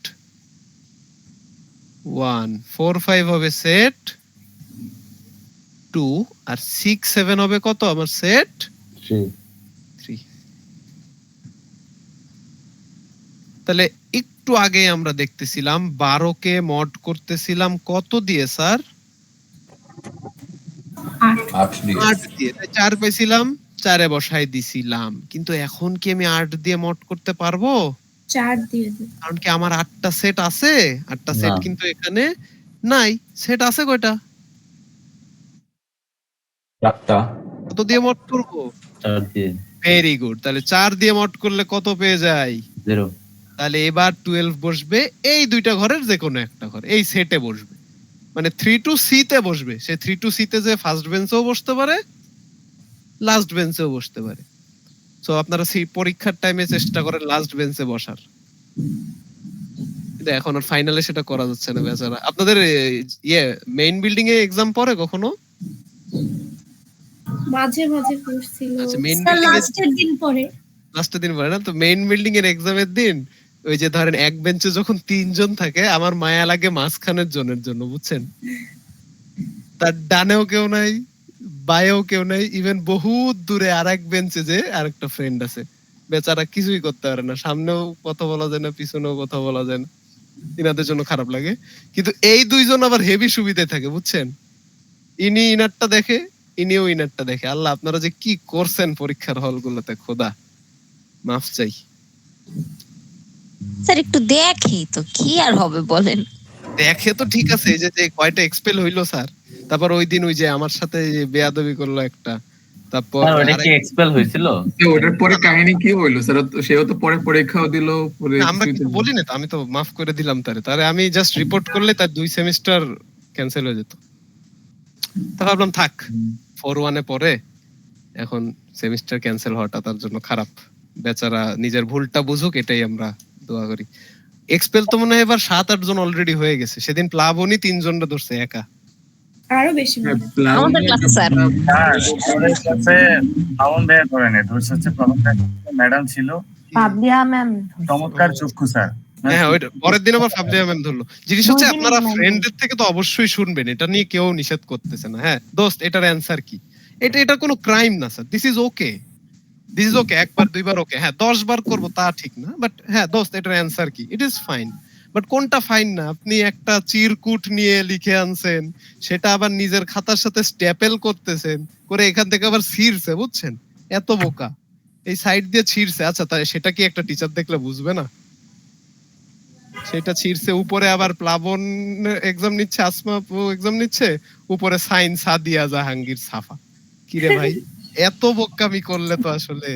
1, 4 5 হবে সেট 2, আর 6 7 হবে কত? আমার সেট 3। তাহলে একটু আগে আমরা দেখতেছিলাম 12 কে মড করতেছিলাম কত দিয়ে স্যার? 8 দিয়ে। 8 দিয়ে। 4 পেয়েছিলাম, 4-এ বসাই দিছিলাম। কিন্তু এখন কি আমি 8 দিয়ে মড করতে পারবো? 4 দিয়ে দিই। কারণ কি আমার 8টা সেট আছে, 8টা সেট না। কিন্তু এখানে নাই। সেট আছে কয়টা? 4টা। কত দিয়ে মড করব? 4 দিয়ে ভেরি গুড। তাহলে 4 দিয়ে মড করলে কত পেয়ে যাই? 0 তাহলে এবার 12 বসবে এই দুইটা ঘরের যে কোনো একটা ঘর, এই সেটে বসবে, মানে 3 টু সি তে বসবে। সে 3 টু সি তে যে ফার্স্ট বেঞ্চেও বসতে পারে, লাস্ট বেঞ্চেও বসতে পারে। সো আপনারা পরীক্ষার টাইমে চেষ্টা করেন লাস্ট বেঞ্চে বসার, কিন্তু এখন আর ফাইনালে সেটা করা যাচ্ছে না বেচারা। আপনাদের মেইন বিল্ডিং এ এক্সাম পরে কখনো? মাঝে মাঝে করছিল। আচ্ছা, মেইন স্যার বিল্ডিং এর লাস্টের দিন পরে লাস্টের দিন পরে না তো? মেইন বিল্ডিং এর এক্সামের দিন ওই যে ধরেন এক বেঞ্চে যখন 3 জন থাকে, আমার মায়া লাগে মাঝখানের জনের জন্য, বুঝছেন? তার ডানেও কেউ নাই, বায়েও কেউ নাই, ইভেন বহুত দূরে আরেক বেঞ্চে যে আরেকটা ফ্রেন্ড আছে, বেচারা কিছুই করতে পারে না, সামনেও কথা বলা যায় না, পিছনেও কথা বলা যায় না, ইনাদের জন্য খারাপ লাগে। কিন্তু এই দুইজন আবার হেভি সুবিধে থাকে, বুঝছেন? ইনি ইনারটা দেখে, ইনিও ইনারটা দেখে। আল্লাহ, আপনারা যে কি করছেন পরীক্ষার হলগুলোতে, খোদা মাফ চাই। স্যার একটু দেখি তো, কি আর হবে বলেন। দেখে তো ঠিক আছে, এই যে যে কয়টা এক্সপেল হইলো স্যার, তারপর ওই দিন ওই যে আমার সাথে যে বেয়াদবি করলো একটা, তারপর স্যার ওটা কি এক্সপেল হয়েছিল? ওটার পরে কাহিনী কি হইলো স্যার? সেও তো পরে পরীক্ষাও দিল, পরে আমরা কিছু বলি না তো, আমি তো মাফ করে দিলাম তারে আমি জাস্ট রিপোর্ট করলে তার 2 সেমিস্টার ক্যান্সেল হয়ে যেত। তা ভাবলাম থাক, 4-1 এ পরে এখন সেমিস্টার ক্যান্সেল হওয়াটা তার জন্য খারাপ, বেচারা নিজের ভুলটা বুঝুক, এটাই আমরা দোয়া করি। এক্সপেল তো মনে হয় এবার 7-8 জন অলরেডি হয়ে গেছে, সেদিন প্লাবনই 3 জনরা ধরছে একা। আরো বেশি মনে হয়। আমাদের ক্লাসে স্যার ম্যাডাম ছিল, পাবলিয়া ম্যাম চমৎকার চক্ষু স্যার। হ্যাঁ, ওইটা পরের দিন আবার ফাবলিয়া ম্যাম ধরলো। জিনিস হচ্ছে আপনারা ফ্রেন্ডদের থেকে তো অবশ্যই শুনবেন, এটা নিয়ে কেউ নিষেধ করতেছে না। হ্যাঁ দোস্ত, এটার অ্যানসার কি? এটা কোনো ক্রাইম না sir, this is okay, this is okay. একবার দুইবার ওকে, হ্যাঁ 10 বার করবো তা ঠিক না, বাট হ্যাঁ দোস্ত এটার অ্যানসার কি, ইট ইজ ফাইন। বাট কোনটা ফাইন না? আপনি একটা চিরকুট নিয়ে লিখে আনছেন, সেটা আবার নিজের খাতার সাথে স্ট্যাপেল করতেছেন, করে এখান থেকে আবার ছিঁড়ছে, বুঝছেন? এত বোকা, এই সাইড দিয়ে ছিঁড়ছে। আচ্ছা, তাই সেটা কি একটা টিচার দেখলে বুঝবে না? সেটা ছিঁড়ছে, উপরে আবার প্লাবন এক্সাম নিচ্ছে, আসমা এক্সাম নিচ্ছে, উপরে সাইন সাদিয়া জাহাঙ্গীর সাফা। কিরে ভাই, এত বোকামি করলে তো আসলে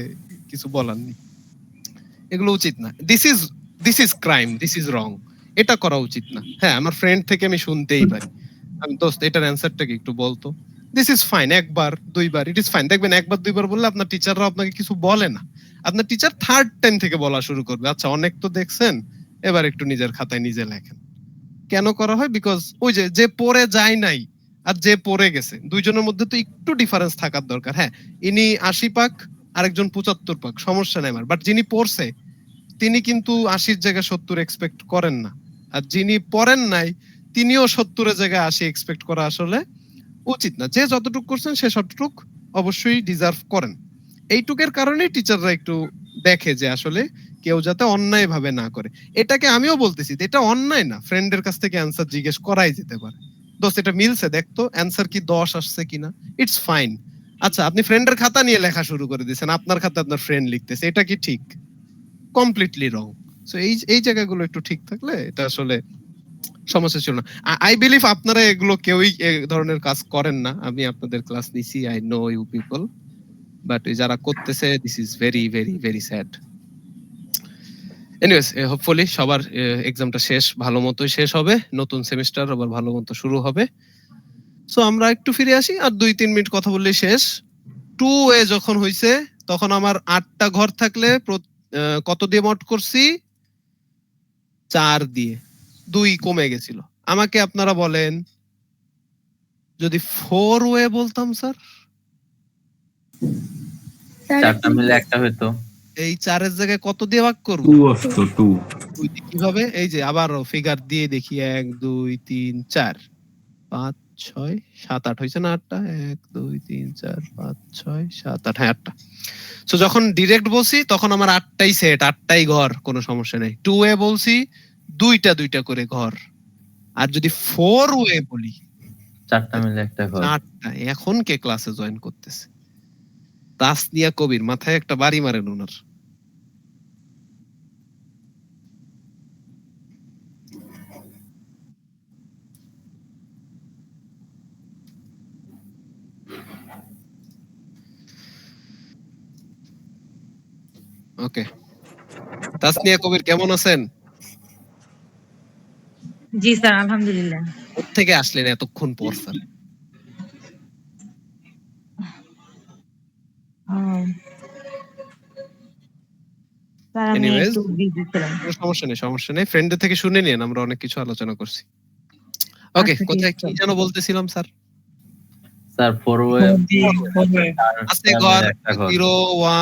কিছু বলার নেই। এগুলো উচিত না, this is crime, this is wrong, এটা করা উচিত না। হ্যাঁ, আমার ফ্রেন্ড থেকে আমি শুনতেই পারি, আমি দোস্ত এটার অ্যানসারটা কি একটু বলতো, দিস ইজ ফাইন। একবার দুইবার ইট ইজ ফাইন, দেখবেন একবার দুইবার বললে আপনার টিচাররা আপনাকে কিছু বলে না, আপনার টিচার থার্ড টাইম থেকে বলা শুরু করবে, আচ্ছা অনেক তো দেখছেন, এবার একটু নিজের খাতায় নিজে লেখেন। কেন করা হয়? বিকজ ওই যে পড়ে যায় নাই আর যে পড়ে গেছে, দুইজনের মধ্যে তো একটু ডিফারেন্স থাকার দরকার। হ্যাঁ, ইনি 80 পাক, আরেকজন 75 পাক, সমস্যা নাই আমার, বাট যিনি পড়ছে তিনি কিন্তু 80 জায়গায় 70 এক্সপেক্ট করেন না, আর যিনি পড়েন নাই তিনিও 70 জায়গায় 80 এক্সপেক্ট করা আসলে উচিত না। যে যতটুকু করছেন সে ততটুক অবশ্যই ডিজার্ভ করেন। এইটুকের কারণে টিচাররা একটু দেখে যে আসলে কেউ যাতে অন্যায় ভাবে না করে। এটাকে আমিও বলতেছি, এটা অন্যায় না, ফ্রেন্ডের কাছ থেকে অ্যান্সার জিজ্ঞেস করাই যেতে পারে, দোস্ত এটা মিলছে দেখতো, অ্যান্সার কি 10 আসছে কিনা, ইটস ফাইন। আচ্ছা, আপনি ফ্রেন্ডের খাতা নিয়ে লেখা শুরু করে দিয়েছেন, আপনার খাতা আপনার ফ্রেন্ড লিখতেছে, এটা কি ঠিক? কমপ্লিটলি রং। সো এই জায়গাগুলো একটু ঠিক থাকলে এটা আসলে সমস্যা ছিল না। আই বিলিভ আপনারা এগুলো কেউই এই ধরনের কাজ করেন না, আমি আপনাদের ক্লাস নিছি, I know you people, but যারা করতেছে this is very very very sad. Anyways, hopefully সবার এক্সামটা শেষ ভালো মতোই শেষ হবে, নতুন সেমিস্টার আবার ভালো মতো শুরু হবে। সো আমরা একটু ফিরে আসি, আর 2-3 মিনিট কথা বললেই শেষ। 2A যখন হইছে তখন আমার 8টা ঘর থাকলে কত দিয়ে মড করছি? 4 দিয়ে, 2 কমে গেছিল। আমাকে আপনারা বলেন, যদি 4A বলতাম স্যার, চারটা মিলে একটা হইতো। এই 4 এর জায়গায় কত দিয়ে ভাগ করব? 2 আসতো 2। কিভাবে? এই যে আবার ফিগার দিয়ে দেখি, 1 2 3 4 5 6 7 8 হইছে না? 8টা 1 2 3 4 5 6 7 8, হ্যাঁ 8টা। সো যখন ডাইরেক্ট বলছি তখন আমার 8টাই সেট, 8টাই ঘর, কোনো সমস্যা নেই। 2A বলছি, 2টা করে ঘর। আর যদি 4A বলি, চারটা মিলে একটা ঘর। 8টা। এখন কে ক্লাসে জয়েন করতেছে? তাসনিয়া কবির, মাথায় একটা বাড়ি মারেন ওনার। ওকে, তাসনিয়া কবির কেমন আছেন? জি স্যার আলহামদুলিল্লাহ। থেকে আসলেন এতক্ষণ পর স্যার? স্যার আমি Anyways, একটু বিজি ছিলাম। কোনো সমস্যা নেই ফ্রেন্ডদের থেকে শুনে নিন, আমরা অনেক কিছু আলোচনা করছি। ওকে, আচ্ছা, ঠিক কোথায় আছে। কি যেন বলতেছিলাম স্যার? স্যার 4 ওয়ে আছে ঘর 0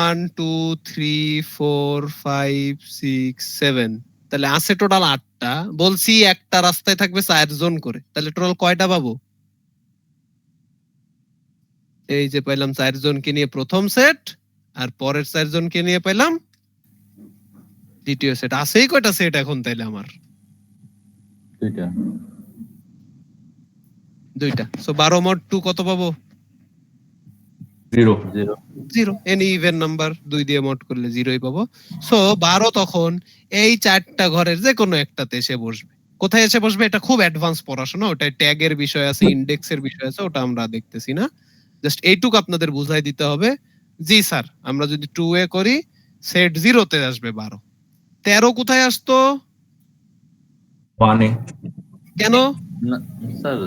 1 2 3 4 5 6 7, তাহলে আছে টোটাল 8টা। বলছি একটা রাস্তায় থাকবে 4 জন করে, তাহলে টোটাল কয়টা পাবো? এই যে পাইলাম 4 জনকে নিয়ে প্রথম সেট, আর পরের 4 জনকে নিয়ে পাইলাম দ্বিতীয় সেট। আছেই কয়টা সেট এখন তাইলে আমার? দুইটা। সো 12 mod 2 কত পাবো? 0 0। এনি ইভেন নাম্বার 2 দিয়ে মড করলে 0ই পাবো। সো 12 তখন এই 4টা ঘরের যে কোনো একটাতে এসে বসবে। কোথায় এসে বসবে এটা খুব অ্যাডভান্স পড়াশোনা, ওটায় ট্যাগের বিষয় আছে, ইনডেক্সের বিষয় আছে, ওটা আমরা দেখতেছি না। জাস্ট এইটুকু আপনাদের বুঝাই দিতে হবে। জি স্যার, আমরা যদি 2 এ করি সেট 0 তে আসবে 12। 13 কোথায় আসতো? 1 এ কেন? স্যার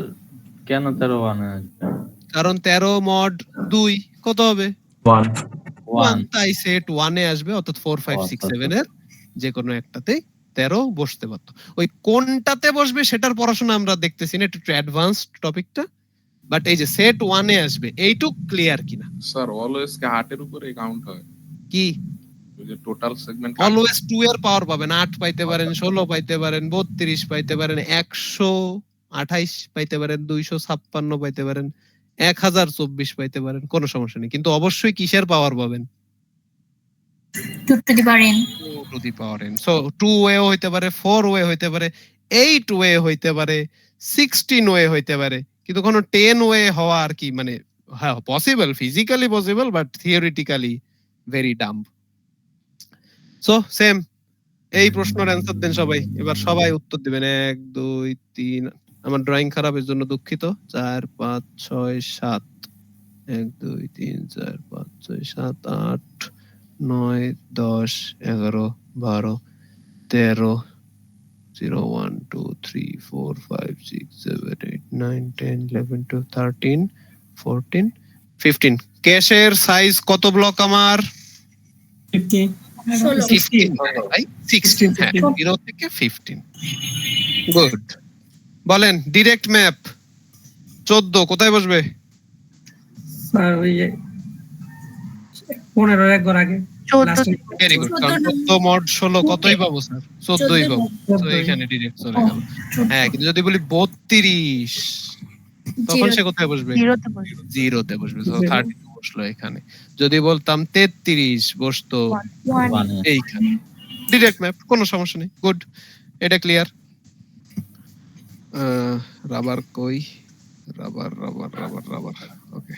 কেন 13 1 কারণ 13 mod 2 কত হবে? 1 1, তাই সেট 1 এ আসবে, অর্থাৎ 4 5 6 7 এর যে কোনো একটাতে 13 বসতে পারত। ওই কোনটাতে বসবে সেটার পড়াশোনা আমরা দেখতেছি না, একটু অ্যাডভান্সড টপিকটা। বাট এই যে সেট 1 এ আসবে এইটুক ক্লিয়ার কিনা? স্যার অলওয়েজ কে 8 এর উপরে কাউন্ট হয়, কি ওই যে টোটাল সেগমেন্ট অলওয়েজ 2 এর পাওয়ার পাবেন, 8 পাইতে পারেন, 16 পাইতে পারেন, 32 পাইতে পারেন, 128 পাইতে পারেন, 256 পাইতে পারেন, 1024 পাইতে পারেন, কোনো সমস্যা নেই। কিন্তু অবশ্যই কিসের পাওয়ার পাবেন? 2 to the power n। Two the power n। So 2 way হইতে পারে, 4 ওয়ে হইতে পারে, 8 ওয়ে হইতে পারে, 16 ওয়ে হইতে পারে, কিন্তু কোনো 10 ওয়ে হওয়া আর কি মানে হ্যাঁ possible, physically possible, but theoretically very dumb. So same এই প্রশ্নের অ্যান্সার দেন সবাই। এবার সবাই উত্তর দিবেন। 1 2 3, আমার ড্রয়িং খারাপ এর জন্য দুঃখিত। 4 5 6 7, 1 2 3 4 5 6 7 8 9 10 11 12 13 0 1 2 3 4 5 6 7 8 9 10 11 12 13 14 15। ক্যাশের সাইজ কত ব্লক আমার? 50 15 ভাই, 16। হ্যাঁ, 0 থেকে 15। গুড। বলেন ডিরেক্ট ম্যাপ 14 কোথায় বসবে? স্যার ওই যে 15 এক ঘর আগে 14 ভেরি গুড। কারণ 14 mod 16 কতই পাবো স্যার? 14ই পাবো। তো এখানে ডিরেক্ট চলে গেল। হ্যাঁ, কিন্তু যদি বলি 32 তখন সে কোথায় বসবে? 0 তে বসবে। 0 তে বসবে। তো 32 বসলো এখানে। যদি বলতাম 33 বসতো 1। এইখানে। ডিরেক্ট ম্যাপ, কোনো সমস্যা নেই। গুড, এটা ক্লিয়ার। রাবার কই? Rubber rubber rubber rubber. Okay,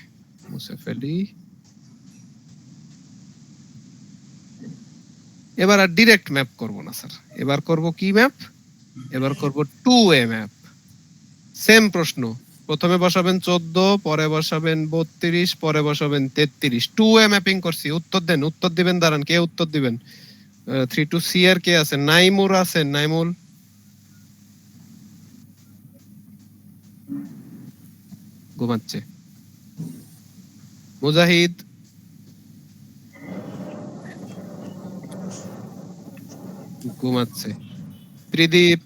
মুছে ফেলি। এবার আর ডিরেক্ট ম্যাপ করব না স্যার, এবার করব কি ম্যাপ? এবার করব 2 ওয়ে ম্যাপ। সেম প্রশ্ন, প্রথমে বসাবেন 14, পরে বসাবেন 32, পরে বসাবেন 33। 2 ওয়ে ম্যাপিং করছি। উত্তর দেন, উত্তর দিবেন। দাঁড়ান, কে উত্তর দিবেন? 3 to C এর কে আছেন? নাইমুর আছেন? নাইমুল ঘুমাচ্ছে। মুজাহিদ ঘুমাচ্ছে। ত্রিদীপ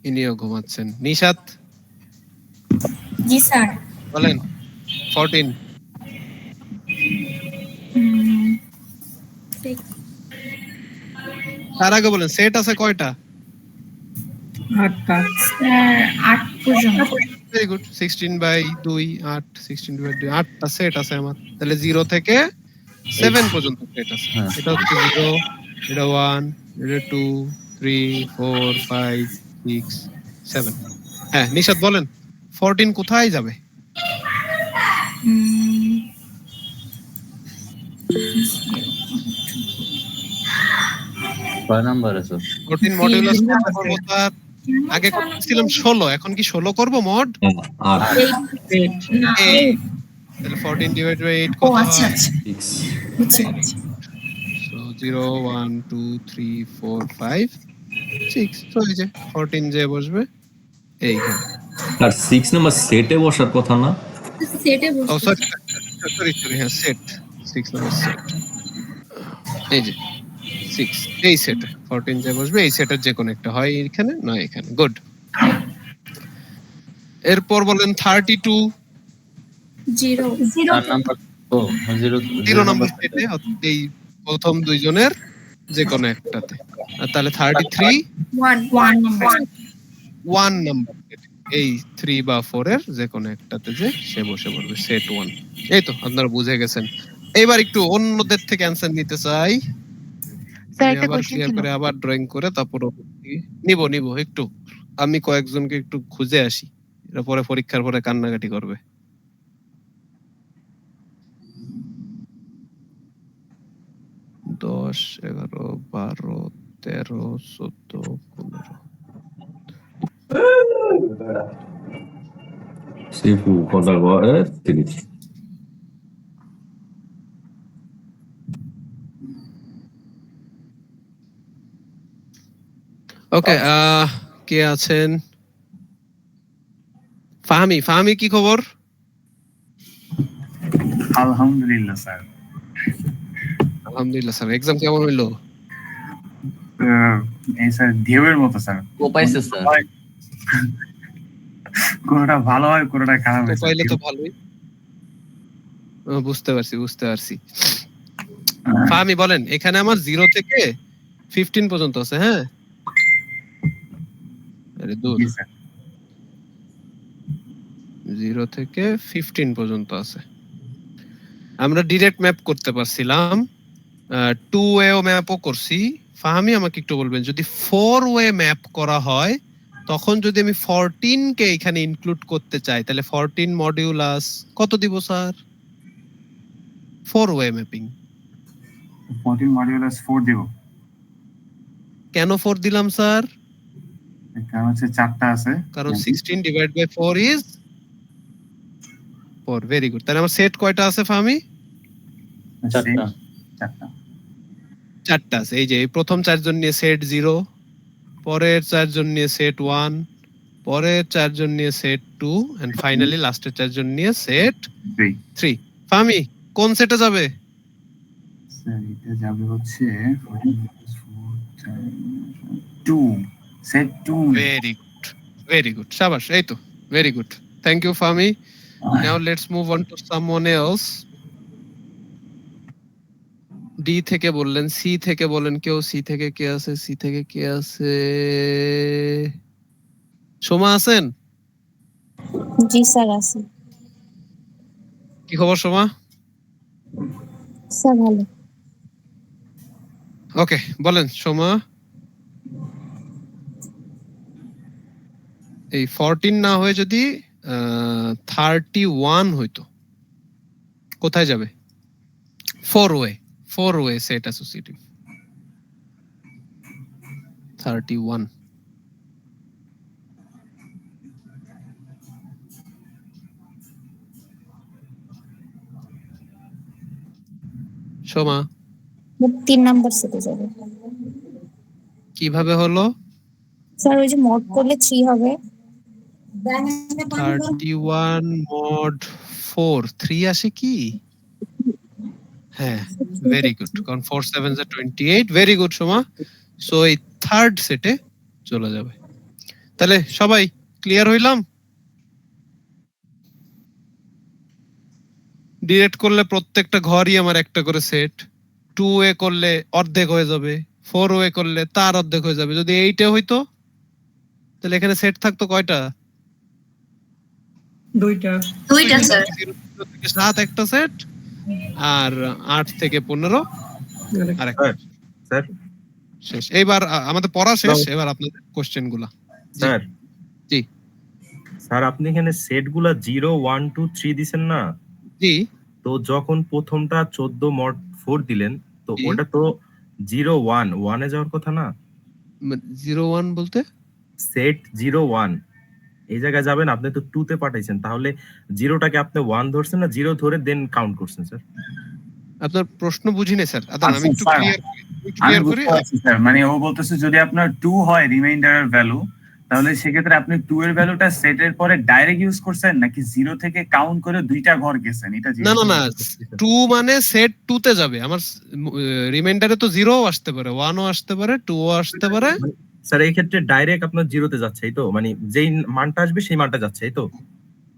ইনিও ঘুমাচ্ছেন। নিশাত জি স্যার। বলেন 14। তার আগে বলেন সেট আছে কয়টা? 8টা। স্যার 8 পর্যন্ত। Very good. 16 বাই 2 8, 16 বাই 2 8টা সেট আছে আমার। তাহলে 0 থেকে 7 পর্যন্ত সেট আছে। এটা হচ্ছে 0, এটা 1, এটা 2 3 4 5 6 7। হ্যাঁ, নিশাত বলেন 14 কোথায় যাবে? কয় নাম্বার আছে? 14 মডুলাস কত করব স্যার? আগে করছিলাম 16, এখন কি 16 করব মড? 8 তাহলে 14 ডিভাইডেড বাই 8 ও কত আচ্ছা হয়? আচ্ছা 6 বুঝছি সো 0 1 2 3 4 5 6, তো এই যে 14 যে বসবে এইখানে। আর 6 নাম্বার সেটে বসার কথা না? সেটে ও বসবে সরি সরি, হ্যাঁ সেট, 6 নাম্বার সেট, এই যে 6 এই সেটে 14 যে বসবে এই সেটের যে কোনো একটা হয় এখানে না এখানে। গুড। এরপর বলেন 32 জিরো চার নাম্বার ও জিরো 0 নাম্বার সেটে, এই প্রথম দুইজনের যে কোনো একটাতে। আর তাহলে 33 ওয়ান নাম্বার 1 নাম্বার সেট, এই 3 বা 4 এর যে কোনো একটাতে যে সে বসে পড়বে, সেট 1। এই তো আপনারা বুঝে গেছেন। এবার একটু অন্যদের থেকে অ্যানসার নিতে চাই। স্যার আমি একটা আবার কোশ্চেন ক্লিয়ার ছিল। করে আবার ড্রয়িং করে তারপর নিব একটু, আমি কয়েকজনকে একটু খুঁজে আসি, এরা পরে পরীক্ষার পরে কান্নাকাটি করবে। দশ, 11, 12, 13, 14, 15। সেফু কথা কয় 30। ওকে, কে আছেন? ফাহমি কি খবর? আলহামদুলিল্লাহ স্যার। আলহামদুলিল্লাহ স্যার। এক্সাম কেমন হইলো? এই স্যার ঢেউয়ের মতো স্যার। ও পাইছে স্যার। কোনোটা ভালো হয় কোনোটা খারাপ তো হয় পাইলে তো ভালোই। বুঝতে পারছি। ফাহমি বলেন, এখানে আমার 0 থেকে 15 পর্যন্ত আছে, হ্যাঁ? আরে দূর, জি স্যার। 0 থেকে 15 পর্যন্ত আছে। আমরা ডিরেক্ট ম্যাপ করতে পারছিলাম, 2 ওয়েও ম্যাপও করছি। ফাহমি আমাকে একটু বলবেন, যদি 4 ওয়ে ম্যাপ করা হয় তখন যদি আমি 14 কে এখানে ইনক্লুড করতে চাই তাহলে 14 মডিউলাস কত দিব স্যার? 4 ওয়ে ম্যাপিং 14 মডিউলাস 4 দেব। কেন 4 দিলাম স্যার? কারণ হচ্ছে 4টা আছে। কারণ 16 divide by 4 is 4। Very good. তাহলে আমার সেট কয়টা আছে ফাহমি? 4টা। 4টা আছে। এই যে এই প্রথম 4 জন নিয়ে সেট 0, পরের 4 জন নিয়ে সেট 1, পরের 4 জন নিয়ে সেট 2 এন্ড ফাইনালি লাস্টের 4 জন নিয়ে সেট 3। ফাহমি কোন সেটে যাবে? স্যার এটা যাবে হচ্ছে 2 সেট 2। ভেরি গুড, শাবাশ, এই তো very good. Thank you Fahmi. Now let's move on to someone else. D থেকে বললেন, সি থেকে বলেন কেউ, সি থেকে কে আছে? সোমা আছেন? জি স্যার আছে। কি খবর সোমা? স্যার ভালো। ওকে, বলেন সোমা। এই 14 না হয়ে যদি 31 হইতো, কোথায় যাবে? 4 way set associative 31। Soma 3 number সেটে যাবে। কিভাবে হলো? স্যার ওই যে মোড করলে 3 হবে। 31 mod 4 3 আসে কি? হ্যাঁ, ভেরি গুড, কারণ 4 7 28। Very good Soma. সো এই থার্ড সেটে চলে যাবে। তাহলে সবাই ক্লিয়ার হইলাম? ডিরেক্ট করলে প্রত্যেকটা ঘরই আমার একটা করে সেট, 2 ওয়ে করলে অর্ধেক হয়ে যাবে, 4 ওয়ে করলে তার অর্ধেক হয়ে যাবে। যদি 8 এ হইতো তাহলে এখানে সেট থাকতো কয়টা? দুইটা স্যার। 0 থেকে 7 একটা সেট, আর 8 থেকে 15 আরেকটা। স্যার শেষ। এইবার আমাদের পড়া শেষ, এবার আপনাদের কোশ্চেন গুলা। স্যার জি স্যার আপনি এখানে সেট গুলা 0 1 2 3 দিবেন না? জি। তো যখন প্রথমটা 14 মড 4 দিলেন, তো জি। ওটা তো 0 1 1 এ যাওয়ার কথা না? 0 1 বলতে সেট 0 1 এই জায়গায় যাবেন, আপনি তো 2 তে পাঠাইছেন, তাহলে জিরোটাকে আপনি 1 ধরছেন না 0 ধরে দেন কাউন্ট করছেন স্যার? আপনার প্রশ্ন বুঝিনি স্যার। আদান আমি একটু স্যার, ক্লিয়ার আমি করি। বুঝতে পারছি স্যার, মানে ও বলতেছে যদি আপনার 2 হয় রিমাইন্ডারের ভ্যালু, তাহলে সেক্ষেত্রে আপনি 2 এর ভ্যালুটা সেটের পরে ডাইরেক্ট ইউজ করছেন নাকি 0 থেকে কাউন্ট করে দুইটা ঘর গেছেন, এটা না না না, 2 মানে সেট 2 তে যাবে। আমার রিমাইন্ডারে তো 0 আসতে পারে, 1 ও আসতে পারে, 2 ও আসতে পারে। স্যার এই ক্ষেত্রে ডাইরেক্ট আপনার 0 তে যাচ্ছে, এই তো? মানে যেই মানটা আসবে সেই মানটা যাচ্ছে, এই তো?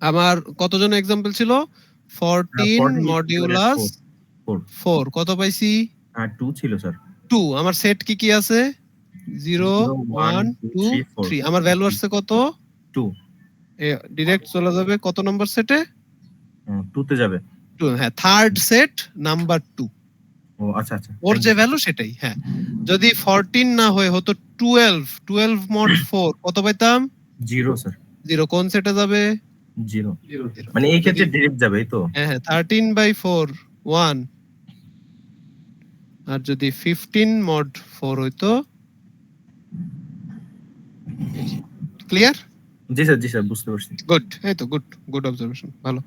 আমার কতজন एग्जांपल ছিল? 14 মডিউলাস 4 কত পাইছি? 2 ছিল স্যার। 2 আমার সেট কি কি আছে? 0 1 2 3 আমার ভ্যালু আসছে কত? 2। ডাইরেক্ট চলে যাবে কত নাম্বার সেটে? 2 তে যাবে। 2, হ্যাঁ, থার্ড সেট নাম্বার 2। ও আচ্ছা আচ্ছা, ওর যে ভ্যালু সেটাই। হ্যাঁ, যদি 14 না হয়ে হতো 12 mod 4 কত পাইতাম? 0 স্যার। 0 কোন সেটে যাবে? 0। মানে এই ক্ষেত্রে ডাইরেক্ট যাবে, এই তো? হ্যাঁ হ্যাঁ, 13/4 1। আর যদি 15 mod 4 হইতো, ক্লিয়ার? জি স্যার, জি স্যার, বুঝতে পারছি। গুড, এই তো গুড অবজারভেশন, ভালো।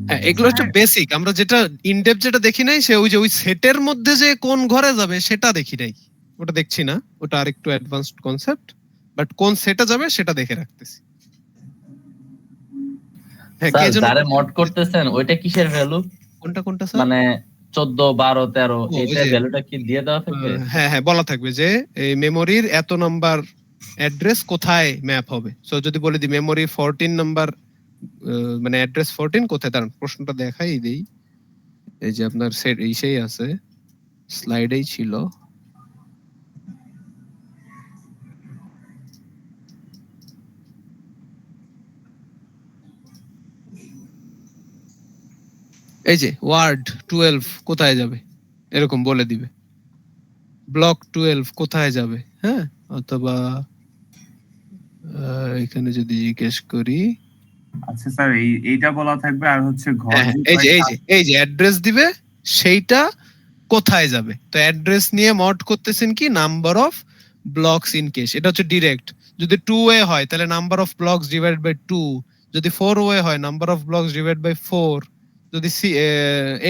হ্যাঁ, এগুলো হচ্ছে বেসিক। আমরা যেটা ইনডেপথ যেটা দেখি নাই, সে ওই যে ওই সেটের মধ্যে যে কোন ঘরে যাবে সেটা দেখি নাই, ওটা দেখছি না, ওটা আরেকটু অ্যাডভান্সড কনসেপ্ট, বাট কোন সেটে যাবে সেটা দেখে রাখতেছি। হ্যাঁ, কে যেন যারে মড করতেছেন ওইটা কিসের ভ্যালু? কোনটা স্যার? মানে 14 12 13 ও, এইটার ভ্যালুটা কি দিয়ে দেওয়া থাকবে? হ্যাঁ হ্যাঁ, বলা থাকবে যে এই মেমোরির এত নাম্বার অ্যাড্রেস কোথায় ম্যাপ হবে। সো যদি বলে দি মেমোরি 14 নাম্বার, মানে অ্যাড্রেস 14 কোথায়, দাঁড়ান প্রশ্নটা দেখাই দেই। এই যে আপনার সেট সেই আছে, স্লাইডেই ছিল। এই যে ওয়ার্ড 12 কোথায় যাবে এরকম বলে দিবে, ব্লক 12 কোথায় যাবে, হ্যাঁ, অথবা এখানে যদি জিজ্ঞেস করি, আচ্ছা স্যার, এইটা বলা থাকবে, আর হচ্ছে ঘর এই যে অ্যাড্রেস দিবে সেইটা কোথায় যাবে। তো অ্যাড্রেস নিয়ে মড করতেছেন কি number of blocks in case, এটা হচ্ছে ডিরেক্ট। যদি 2 ওয়ে হয় তাহলে number of blocks divided by 2, যদি 4 ওয়ে হয় number of blocks divided by 4, যদি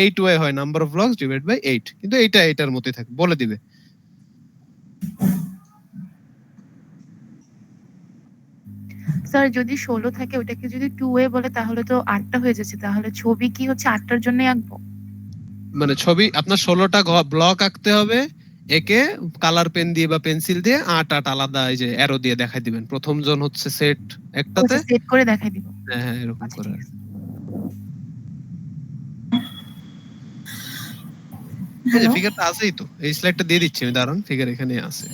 8 ওয়ে হয় number of blocks divided by 8। কিন্তু এটার মতই থাকে, বলে দিবে। স্যার যদি 16 থাকে ওটাকে যদি 2 এ বলে তাহলে তো 8টা হয়ে যাচ্ছে, তাহলে ছবি কি হচ্ছে 8টার জন্যই আঁকবো? মানে ছবি আপনার 16টা ব্লক আঁকতে হবে, একে কালার পেন দিয়ে বা পেন্সিল দিয়ে 8 আলাদা এই যে অ্যারো দিয়ে দেখাই দিবেন। প্রথম জন হচ্ছে সেট একটাতে, সেট করে দেখাই দিব। হ্যাঁ হ্যাঁ, এরকম করে। এই যে ফিগারটা আছেই তো, এই স্লাইডটা দিয়ে দিচ্ছি আমি, দাঁড়ান, ফিগার এখানে আছে।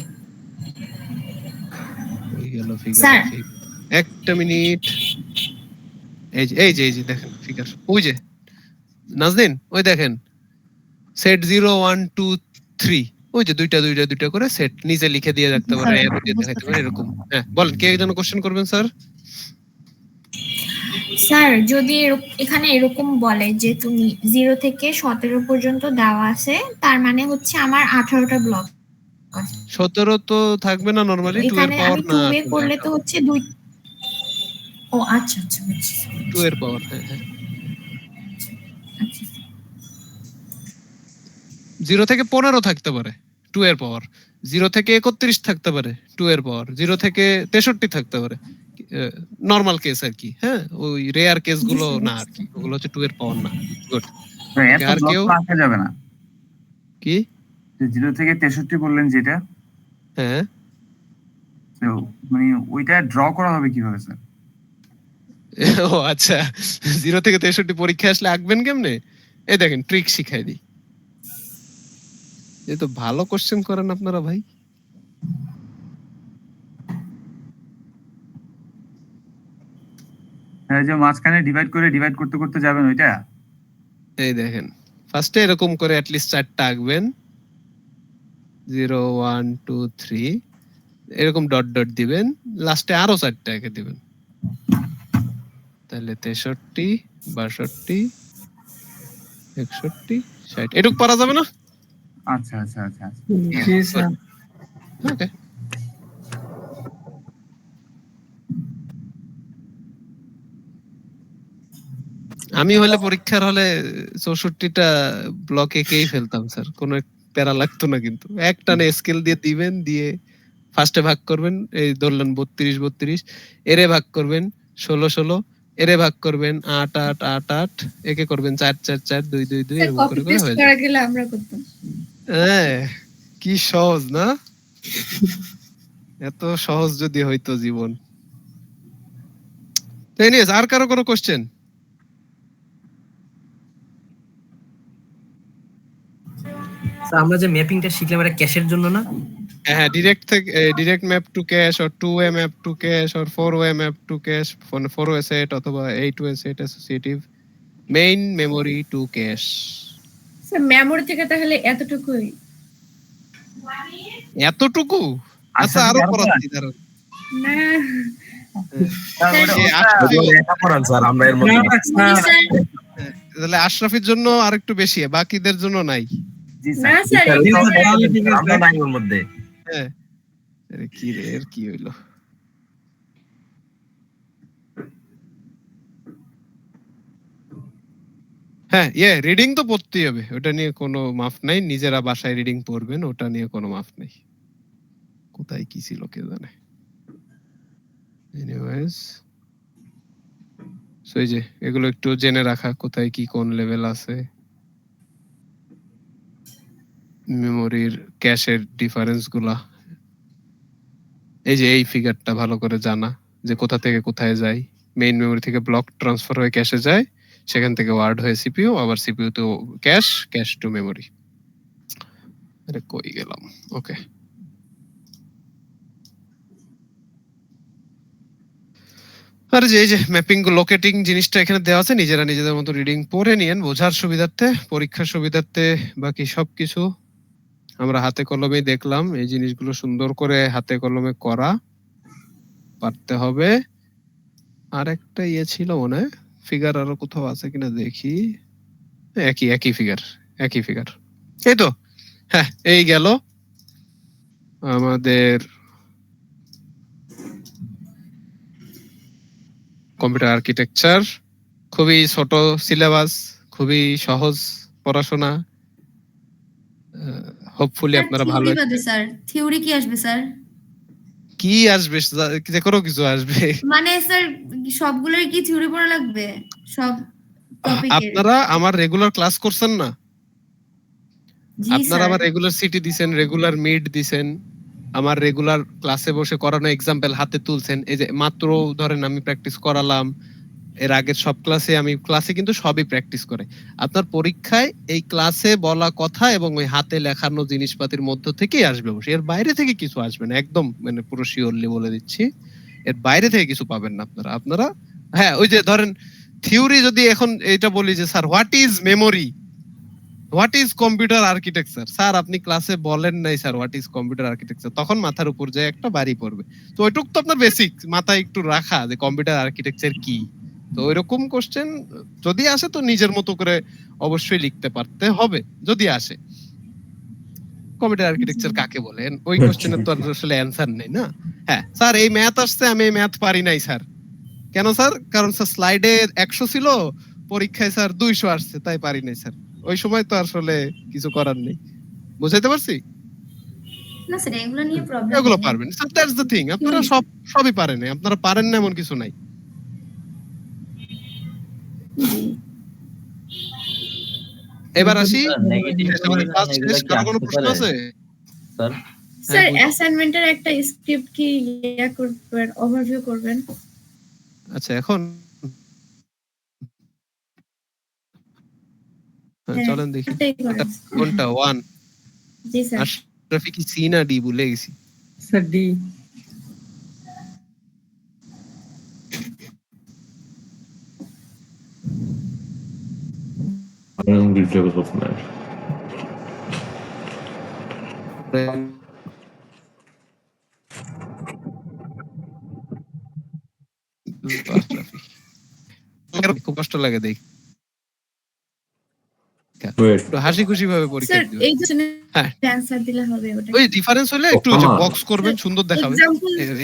ওই গেল ফিগার, একটা মিনিট। এই যে দেখেন ফিগার, ওই যে নাজদিন, ওই দেখেন সেট 0 1 2 3, ওই যে দুইটা করে সেট নিচে লিখে দিয়ে রাখতে পারে, এরো দিয়ে দেখাতে পারে, এরকম। হ্যাঁ বলেন, কে যেন কোশ্চেন করবেন স্যার? স্যার যদি এখানে এরকম বলে যে তুমি 0 থেকে 17 পর্যন্ত দেওয়া আছে, তার মানে হচ্ছে আমার 18টা ব্লক আছে। 17 তো থাকবে না নরমালি, 2 এর পাওয়ার না, 2 এ করলে তো হচ্ছে 2। ও আচ্ছা আচ্ছা, 2 এর পাওয়ার, হ্যাঁ হ্যাঁ। 0 থেকে 15 থাকতে পারে 2 এর পাওয়ার, 0 থেকে 31 থাকতে পারে 2 এর পাওয়ার, 0 থেকে 63 থাকতে পারে, নরমাল কেস আর কি। হ্যাঁ, ওই রেয়ার কেস গুলো না আর কি, ওগুলো হচ্ছে 2 এর পাওয়ার না। গুড। আর কেউ আঁকা যাবে না কি 0 থেকে 63 বললেন যেটা, হ্যাঁ, তো মানে ওইটা ড্র করা হবে কিভাবে স্যার? ও আচ্ছা, 0 থেকে 63 পরীক্ষা আসলে আঁকবেন কেমনে? এই দেখেন ট্রিক শিখাই দিই। এই তো ভালো কোশ্চেন করেন আপনারা ভাই। হ্যাঁ, যে মাঝখানে ডিভাইড করতে যাবেন ওইটা। এই দেখেন ফার্স্টে এরকম করে অ্যাট লিস্ট 4টা আঁকবেন, 0 1 2 3, এরকম ডট ডট দিবেন, লাস্টে আরো 4টা এঁকে দিবেন, তাহলে 63 62 61 60, এটুক পারা যাবে না? আচ্ছা। জি স্যার। ওকে। আমি হলে পরীক্ষার হলে 64টা ব্লকে কেই ফেলতাম স্যার, কোনো প্যারা লাগতো না। কিন্তু একটানে স্কেল দিয়ে দিবেন, দিয়ে ফার্স্টে ভাগ করবেন, এই ধরলেন 32 এরে ভাগ করবেন 16 এরে ভাগ করবেন 8 একে করবেন 4 2 2 2 এরকম কপি করে করে পেস্ট হয়ে করা যায়। গেলে আমরা করতাম। হ্যাঁ, কি সহজ না? এত সহজ যদি হইতো জীবন। এনিওয়েজ, আর কারো কোনো কোশ্চেন? স্যার আমরা যে ম্যাপিংটা শিখলাম এটা ক্যাশের জন্য না? হ্যাঁ, ডিরেক্ট থেকে direct map to cache, or 2-way map to cache, or 4-way map to cache, 4-way set অথবা 8-way set associative main memory to cache. Sir memory থেকে তাহলে এতটুকুই? এতটুকু? আচ্ছা, আরো পড়াচ্ছি দাঁড়ান। না স্যার আমরা এর মধ্যে তাহলে আশরাফির জন্য আরেকটু বেশি, বাকিদের জন্য নাই। না স্যার আমরা নাই ওর মধ্যে। হ্যাঁ, আরে কি রে, এর কি হইলো? হ্যাঁ, রিডিং তো পড়তেই হবে, ওটা নিয়ে কোনো মাফ নাই। নিজেরা বাসায় রিডিং পড়বেন, ওটা নিয়ে কোনো মাফ নাই। কোথায় কি ছিল কে জানে। এনিওয়েজ, সো এই যে এগুলো একটু জেনে রাখা, কোথায় কি কোন লেভেল আছে, মেমোরির ক্যাশের ডিফারেন্স গুলা। এই যে এই ফিগারটা ভালো করে জানা, যে কোথা থেকে কোথায় যায়। মেইন মেমোরি থেকে ব্লক ট্রান্সফার হয়ে ক্যাশে যায়, সেখান থেকে ওয়ার্ড হয়ে সিপিইউ, আবার সিপিইউ তো ক্যাশ, ক্যাশ টু মেমোরি। আরে কই গেলাম? ওকে, আর যে এই যে ম্যাপিং লোকেটিং জিনিসটা এখানে দেওয়া আছে, নিজেরা নিজেদের মতো রিডিং পড়ে নিয়েন বোঝার সুবিধার্থে, পরীক্ষার সুবিধার্থে। বাকি সবকিছু আমরা হাতে কলমেই দেখলাম। এই জিনিসগুলো সুন্দর করে হাতে কলমে করা পারতে হবে। আর একটা ছিল মনে হয়, ফিগার আরো কোথাও আছে কিনা দেখি। একই ফিগার। এই তো, হ্যাঁ, এই গেল আমাদের কম্পিউটার আর্কিটেকচার। খুবই ছোট সিলেবাস, খুবই সহজ পড়াশোনা। হোপফুলি আপনারা ভালো। স্যার থিওরি কি আসবে স্যার? কি আসবে? যে কোনো কিছু আসবে। মানে স্যার সবগুলোর কি থিওরি পড়া লাগবে? সব টপিকের? আপনারা আমার রেগুলার ক্লাস করছেন না? জি আপনারা স্যার। আমার রেগুলার সিটি দিছেন, রেগুলার মিড দিছেন, আমার রেগুলার ক্লাসে বসে করানো এক্সাম্পল হাতে তুলছেন। এই যে মাত্র ধরেন আমি প্র্যাকটিস করালাম, এর আগের সব ক্লাসে কিন্তু সবই প্র্যাকটিস করে। আপনার পরীক্ষায় এই ক্লাসে বলা কথা এবং ওই হাতে লেখানো জিনিসপাতির মধ্য থেকেই আসবে অবশ্যই, এর বাইরে থেকে কিছু আসবে না। একদম মানে পুরো শিওরলি বলে দিচ্ছি, এর বাইরে থেকে কিছু পাবেন না আপনারা। হ্যাঁ, ওই যে ধরেন থিওরি যদি এখন এটা বলি যে sir what is memory, what is computer architecture, sir আপনি ক্লাসে বলেন নাই sir what is computer architecture, তখন মাথার উপর যায় একটা বাড়ি পড়বে। তো ওইটুক তো আপনার বেসিক মাথায় একটু রাখা, যে কম্পিউটার আর্কিটেকচার কি। তো ওইরকম কোশ্চেন যদি আসে তো নিজের মতো করে অবশ্যই লিখতে পারতে হবে, যদি আসে। কম্পিউটার আর্কিটেকচার কাকে বলেন, ওই কোশ্চেনের তো আসলে অ্যানসার নেই না। হ্যাঁ স্যার এই ম্যাথ আসছে, আমি এই ম্যাথ পারি নাই স্যার। কেন স্যার? কারণ স্যার স্লাইডে 100 ছিল, পরীক্ষায় স্যার 200 আসছে, তাই পারি নাই স্যার। ওই সময় তো আসলে কিছু করার নেই। বুঝাইতে পারছি? না স্যার এগুলো নিয়ে প্রবলেম। এগুলো পারবেন স্যার, দ্যাটস দ্য থিং। আপনারা সবই পারেন, আপনারা পারেন না এমন কিছু নাই। এবার আসি, কোনো প্রশ্ন আছে? স্যার অ্যাসাইনমেন্টের একটা স্ক্রিপ্ট কি করবেন, ওভারভিউ করবেন? আচ্ছা, এখন চলেন দেখি কোনটা 1। জি স্যার। আশরাফি কি সি না ডি ভুলে গেছি? Sir D. development. খুব কষ্ট লাগে দেখ, Wait. হাসি খুশি ভাবে পরীক্ষা স্যার দিবেন। এই যে হ্যাঁ, অ্যানসার দিলে হবে ওটা। ওই ডিফারেন্স হলে একটু বক্স করবেন, সুন্দর দেখাবে।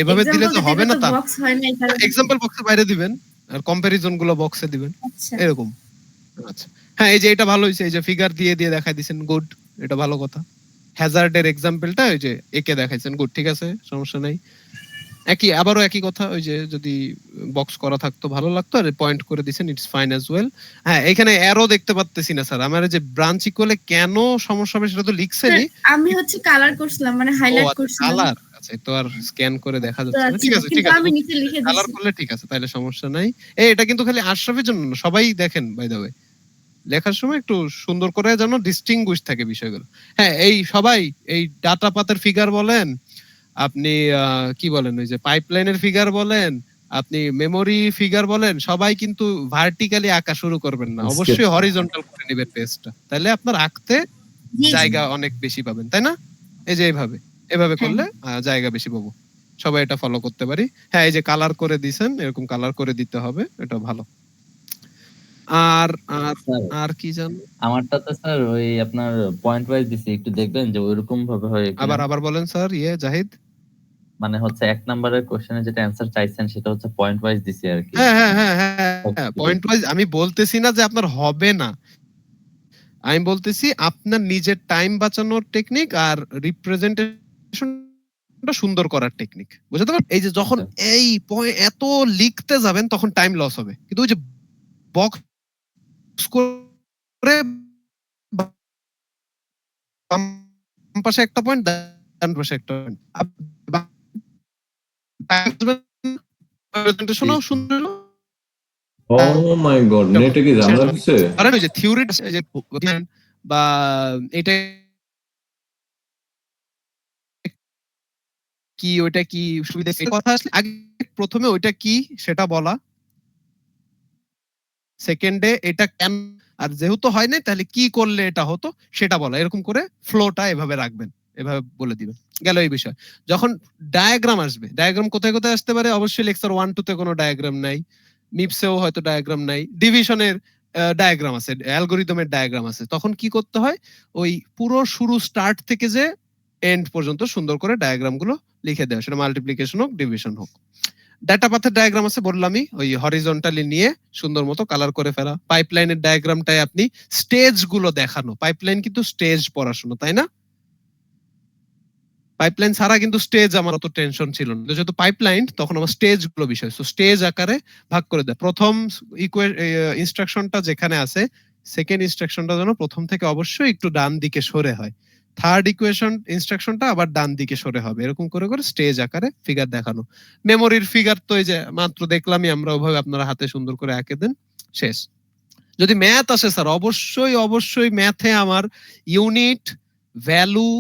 এভাবে দিলে তো হবে না। তা বক্স হয় না, কারণ এক্সাম্পল বক্সের বাইরে দিবেন, আর কম্পারিজন গুলো বক্সে দিবেন আচ্ছা এরকম। আচ্ছা হ্যাঁ, এই যে এটা ভালো হয়েছে, এই যে ফিগার দিয়ে দিয়ে দেখাই দিছেন, গুড, এটা ভালো কথা। হ্যাজার্ডের এক্সাম্পলটা ওই যে একে দেখাইছেন, গুড, ঠিক আছে, সমস্যা নাই। আবারও একই কথা, ওই যে যদি বক্স করা থাকতো ভালো লাগতো, আর পয়েন্ট করে দিছেন, ইটস ফাইন অ্যাজ ওয়েল। হ্যাঁ, এখানে অ্যারো দেখতে পাচ্তেছি না স্যার, আমার যে ব্রাঞ্চ ইকুয়ালে কেন সমস্যা হবে সেটা তো লিখছেনই। আমি হচ্ছে কালার করছিলাম, মানে হাইলাইট করছিলাম। কালার, আচ্ছা, তো আর স্ক্যান করে দেখা যাচ্ছে না, ঠিক আছে, ঠিক কিন্তু আছে, আমি নিচে লিখে কালার দিছি। করলে ঠিক আছে, তাহলে সমস্যা নাই। এটা কিন্তু খালি আশরাফের জন্য না, সবাই দেখেন বাই দ্য ওয়ে, লেখার সময় একটু সুন্দর করে যেন ডিস্টিংগুইশ থাকে বিষয়গুলো। হ্যাঁ, এই সবাই এই ডাটা পাতের ফিগার বলেন, আপনি কি বলেন, ওই যে পাইপলাইনের ফিগার বলেন, আপনি মেমোরি ফিগার বলেন, সবাই কিন্তু ভার্টিক্যালি আঁকা শুরু করবেন না, অবশ্যই হরিজন্টাল করে নেবেন পেজটা, তাহলে আপনার আঁকতে জায়গা অনেক বেশি পাবেন, তাই না? এই যে এভাবে করলে জায়গা বেশি পাবো, সবাই এটা ফলো করতে পারি। হ্যাঁ, এই যে কালার করে দিছেন, এরকম কালার করে দিতে হবে, এটা ভালো। আর আর আর কি জান, আমারটাতে স্যার ওই আপনার পয়েন্ট ওয়াইজ দিছি, একটু দেখবেন যে ওইরকম ভাবে হয় কিনা। আবার বলেন স্যার, জাহিদ। মানে হচ্ছে 1 নাম্বারের কোশ্চেনে যেটা অ্যানসার চাইছেন সেটা হচ্ছে পয়েন্ট ওয়াইজ দিছি আর কি। হ্যাঁ, পয়েন্ট ওয়াইজ। আমি বলতেছি না যে আপনার হবে না, আমি বলতেছি আপনার নিজের টাইম বাঁচানোর টেকনিক আর রিপ্রেজেন্টেশনটা সুন্দর করার টেকনিক, বুঝতে পারছেন? এই যে যখন এই এত লিখতে যাবেন তখন টাইম লস হবে, কিন্তু ওই যে বক্স করে বাম পাশে একটা পয়েন্ট, ডান পাশে একটা পয়েন্ট, প্রেজেন্টেশনও সুন্দর। ও মাই গড, নেটে কি ঝামেলা হচ্ছে? আরে ওই যে থিওরিটা বা এটা কি, ওইটা কি সুবিধা, কথা আসলে আগে প্রথমে ওইটা কি সেটা বলা, সেকেন্ডে এটা কেন, আর যেহেতু হয় না তাহলে কি করলে এটা হতো সেটা বলা, এরকম করে ফ্লোটা এভাবে রাখবেন, এভাবে বলে দিবেন, গেল এই বিষয়। যখন ডায়াগ্রাম আসবে, ডায়াগ্রাম কোথায় কোথায় আসতে পারে, অবশ্যই লেকচার 1-2 তে কোনো ডায়াগ্রাম নাই, মিপসেও হয়তো ডায়াগ্রাম নাই, ডিভিশনের ডায়াগ্রাম আছে, অ্যালগরিদমের ডায়াগ্রাম আছে, তখন কি করতে হয়, ওই পুরো শুরু স্টার্ট থেকে যে এন্ড পর্যন্ত সুন্দর করে ডায়াগ্রাম গুলো লিখে দেওয়া, সেটা মাল্টিপ্লিকেশন হোক ডিভিশন হোক। ডাটা পাথের ডায়াগ্রাম আছে বললামই, ওই হরিজন্টালি নিয়ে সুন্দর মতো কালার করে ফেলা। পাইপলাইনের ডায়াগ্রামটায় আপনি স্টেজ গুলো দেখানো, পাইপলাইন কিন্তু স্টেজ পড়াশোনা, তাই না? পাইপলাইন ছাড়া কিন্তু স্টেজ আমার অত টেনশন ছিল না, যেহেতু পাইপলাইন তখন আমার স্টেজ গুলো বিষয়, সো স্টেজ আকারে ভাগ করে দেয়। প্রথম ইনস্ট্রাকশনটা যেখানে আছে, সেকেন্ড ইনস্ট্রাকশনটা যেন প্রথম থেকে অবশ্যই একটু ডান দিকে সরে হয়, থার্ড ইনস্ট্রাকশনটা আবার ডান দিকে সরে হবে, এরকম করে করে স্টেজ আকারে ফিগার দেখানো। মেমোরির ফিগার তো এই যে মাত্র দেখলামই আমরা, ওভাবে আপনারা হাতে সুন্দর করে এঁকে দেন, শেষ। যদি ম্যাথ আসে স্যার, অবশ্যই ম্যাথে আমার ইউনিট, ভ্যালু,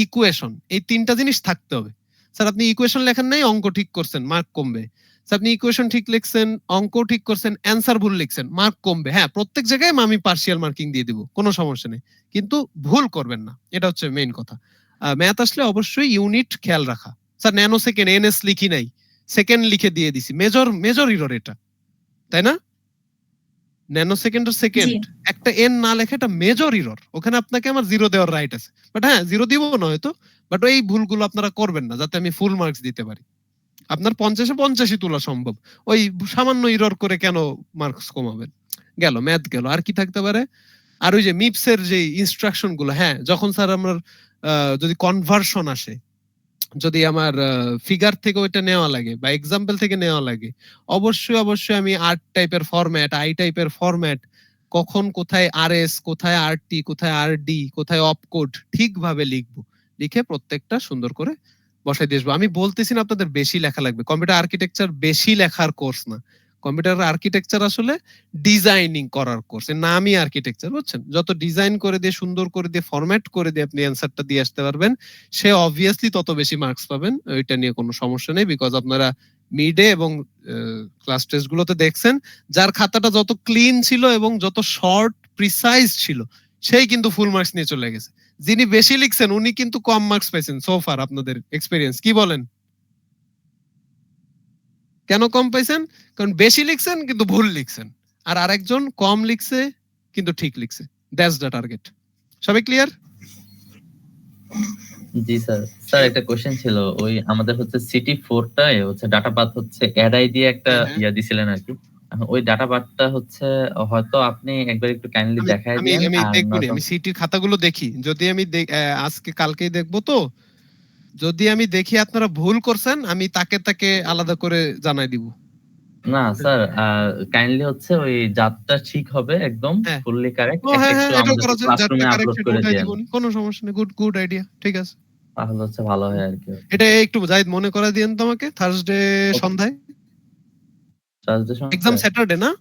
ইকুয়েশন, এই তিনটা জিনিস থাকতে হবে। স্যার আপনি ইকুয়েশন লেখেন নাই, অঙ্ক ঠিক করছেন, মার্ক কমবে। স্যার আপনি ইকুয়েশন ঠিক লিখছেন, অঙ্ক ঠিক করছেন, অ্যান্সার ভুল লিখছেন, মার্ক কমবে। হ্যাঁ, প্রত্যেক জায়গায় আমি পার্সিয়াল মার্কিং দিয়ে দিব, কোনো সমস্যা নেই, কিন্তু ভুল করবেন না, এটা হচ্ছে মেইন কথা। ম্যাথ আসলে অবশ্যই ইউনিট খেয়াল রাখা। স্যার ন্যানো সেকেন্ড, এনএস লিখি নাই, সেকেন্ড লিখে দিয়ে দিছি, মেজর ইরর এটা, তাই না? ন্যানো সেকেন্ডের সেকেন্ড একটা এন না লেখা, এটা মেজর ইরর, ওখানে আপনাকে আমার জিরো দেওয়ার রাইট আছে, বাট হ্যাঁ জিরো দিব না হয়তো, বাট এই ভুলগুলো আপনারা করবেন না, যাতে আমি ফুল মার্কস দিতে পারি। আপনার 50-50 তোলা সম্ভব, ওই সামান্য ইরর করে কেন মার্কস কমাবেন? গেল ম্যাথ গেল, আর কি থাকতে পারে? আর ওই যে মিপসের যে ইনস্ট্রাকশন গুলো, হ্যাঁ যখন স্যার আমার যদি কনভার্সন আসে, যদি আমার ফিগার থেকে ওইটা নেওয়া লাগে বা এক্সাম্পল থেকে নেওয়া লাগে, অবশ্যই আমি আর টাইপের ফরম্যাট, আই টাইপের ফরম্যাট, কখন কোথায় আরএস, কোথায় আরটি, কোথায় আরডি, কোথায় অপকোড ঠিকভাবে লিখবো, লিখে প্রত্যেকটা সুন্দর করে বসাই দিয়ে আসবো। আমি বলতেছি না আপনাদের বেশি লেখা লাগবে, কম্পিউটার আর্কিটেকচার বেশি লেখার কোর্স না, কম্পিউটার আর্কিটেকচার আসলে ডিজাইনিং করার কোর্স, এর নামই আর্কিটেকচার, বুঝছেন? যত ডিজাইন করে দিয়ে, সুন্দর করে দিয়ে, ফরম্যাট করে দিয়ে আপনি অ্যান্সারটা দিয়ে আসতে পারবেন, সে অবভিয়াসলি তত বেশি মার্কস পাবেন, ওইটা নিয়ে কোনো সমস্যা নেই। বিকজ আপনারা মিডে এবং ক্লাস টেস্ট গুলোতে দেখছেন, যার খাতাটা যত ক্লিন ছিল এবং যত শর্ট প্রিসাইজ ছিল, সেই কিন্তু ফুল মার্কস নিয়ে চলে গেছে। যিনি বেশি লিখছেন উনি কিন্তু কম মার্কস পাইছেন সোফার, আপনাদের এক্সপেরিয়েন্স কি বলেন? কেন কম পাইছেন? কারণ বেশি লিখছেন কিন্তু ভুল লিখছেন, আর আরেকজন কম লিখছে কিন্তু ঠিক লিখছে। That's the target. সবাই ক্লিয়ার? জি স্যার। স্যার একটা কোশ্চেন ছিল, ওই আমাদের হচ্ছে সিটি 4টায় হচ্ছে ডাটা পাথ হচ্ছে অ্যাড আই দিয়ে একটা ইয়া দিছিলেন আর কি। এখন ওই ডাটা পাথটা হচ্ছে হয়তো আপনি একবার একটু কাইন্ডলি দেখায় আমি দিয়েন। আমি আর দেখবো নি, নয়তো- আমি সিটির খাতাগুলো দেখি, যদি আমি আজকে কালকেই দেখবো, তো যদি আমি দেখি আপনারা ভুল করছেন আমি তাকে আলাদা করে জানাই দিব। না স্যার, কাইন্ডলি হচ্ছে ওই জাতটা ঠিক হবে একদম হ্যাঁ। ফুললি কারেক্ট, ও হ্যাঁ একটু হ্যাঁ, এটাও আমাদের করা যায়, ক্লাসরুমে যারটা আপলোড কারেক্ট করে উঠাই দেন, দিব, কোনো সমস্যা নেই। গুড আইডিয়া, ঠিক আছে। তাহলে হচ্ছে ভালো হয় আর কি। এটা একটু জাহিদ মনে করে দিয়েন তো আমাকে, থার্সডে সন্ধ্যায়। এক্সাম স্যাটারডে না?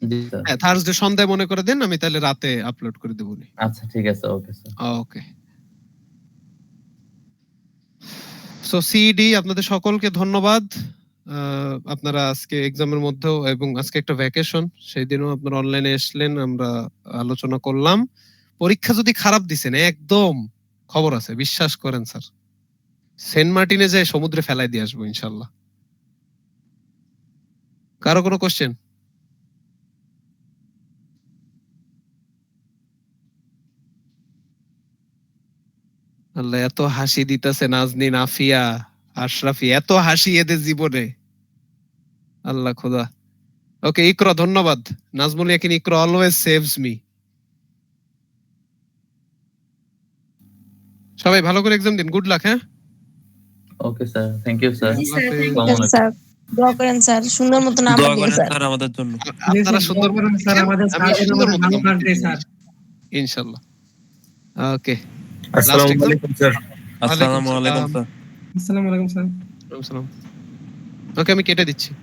জি স্যার। হ্যাঁ, থার্সডে সন্ধ্যায় মনে করে দেন, আমি তাহলে রাতে আপলোড করে দেবো। আচ্ছা ঠিক আছে, ওকে স্যার। ওকে। সো সিডি আপনাদের সকলকে ধন্যবাদ। আপনারা আজকে এক্সামের মধ্যেও এবং আজকে একটা ভ্যাকেশন, সেই দিনও আপনারা অনলাইনে এসলেন, আমরা আলোচনা করলাম। পরীক্ষা যদি খারাপ দিছেন একদম খবর আছে, বিশ্বাস করেন স্যার, সেন্ট মার্টিনে যায় সমুদ্রে ফেলাই দিয়ে আসবো ইনশাল্লাহ। কারো কোনো কোশ্চেন? আল্লাহ, এত হাসি দিতেছে নাজনীন, আফিয়া, আশরাফি, এত হাসি এদের জীবনে, আল্লাহ খোদা। ওকে ইকরা, ধন্যবাদ। নাজমুল ইয়াকিন ইকরা অলওয়েজ সেভস মি। সবাই ভালো করে এক্সাম দিন, গুড লাক। হ্যাঁ, okay sir, thank you sir. জি স্যার, thank you. আসসালামু আলাইকুম। স্যার দোয়া করেন স্যার, সুন্দর মতো নাম্বার দিন স্যার। আমাদের জন্য আপনারা সুন্দর মতো স্যার, আমাদের আমি স্যার সুন্দর মতো ভালো নাম্বার কাটবে দিব, স্যার। ইনশাআল্লাহ। ওকে, আসসালামু আলাইকুম স্যার। আসসালামু আলাইকুম স্যার। আসসালামু আলাইকুম স্যার। ওকে, আমি কেটে দিচ্ছি।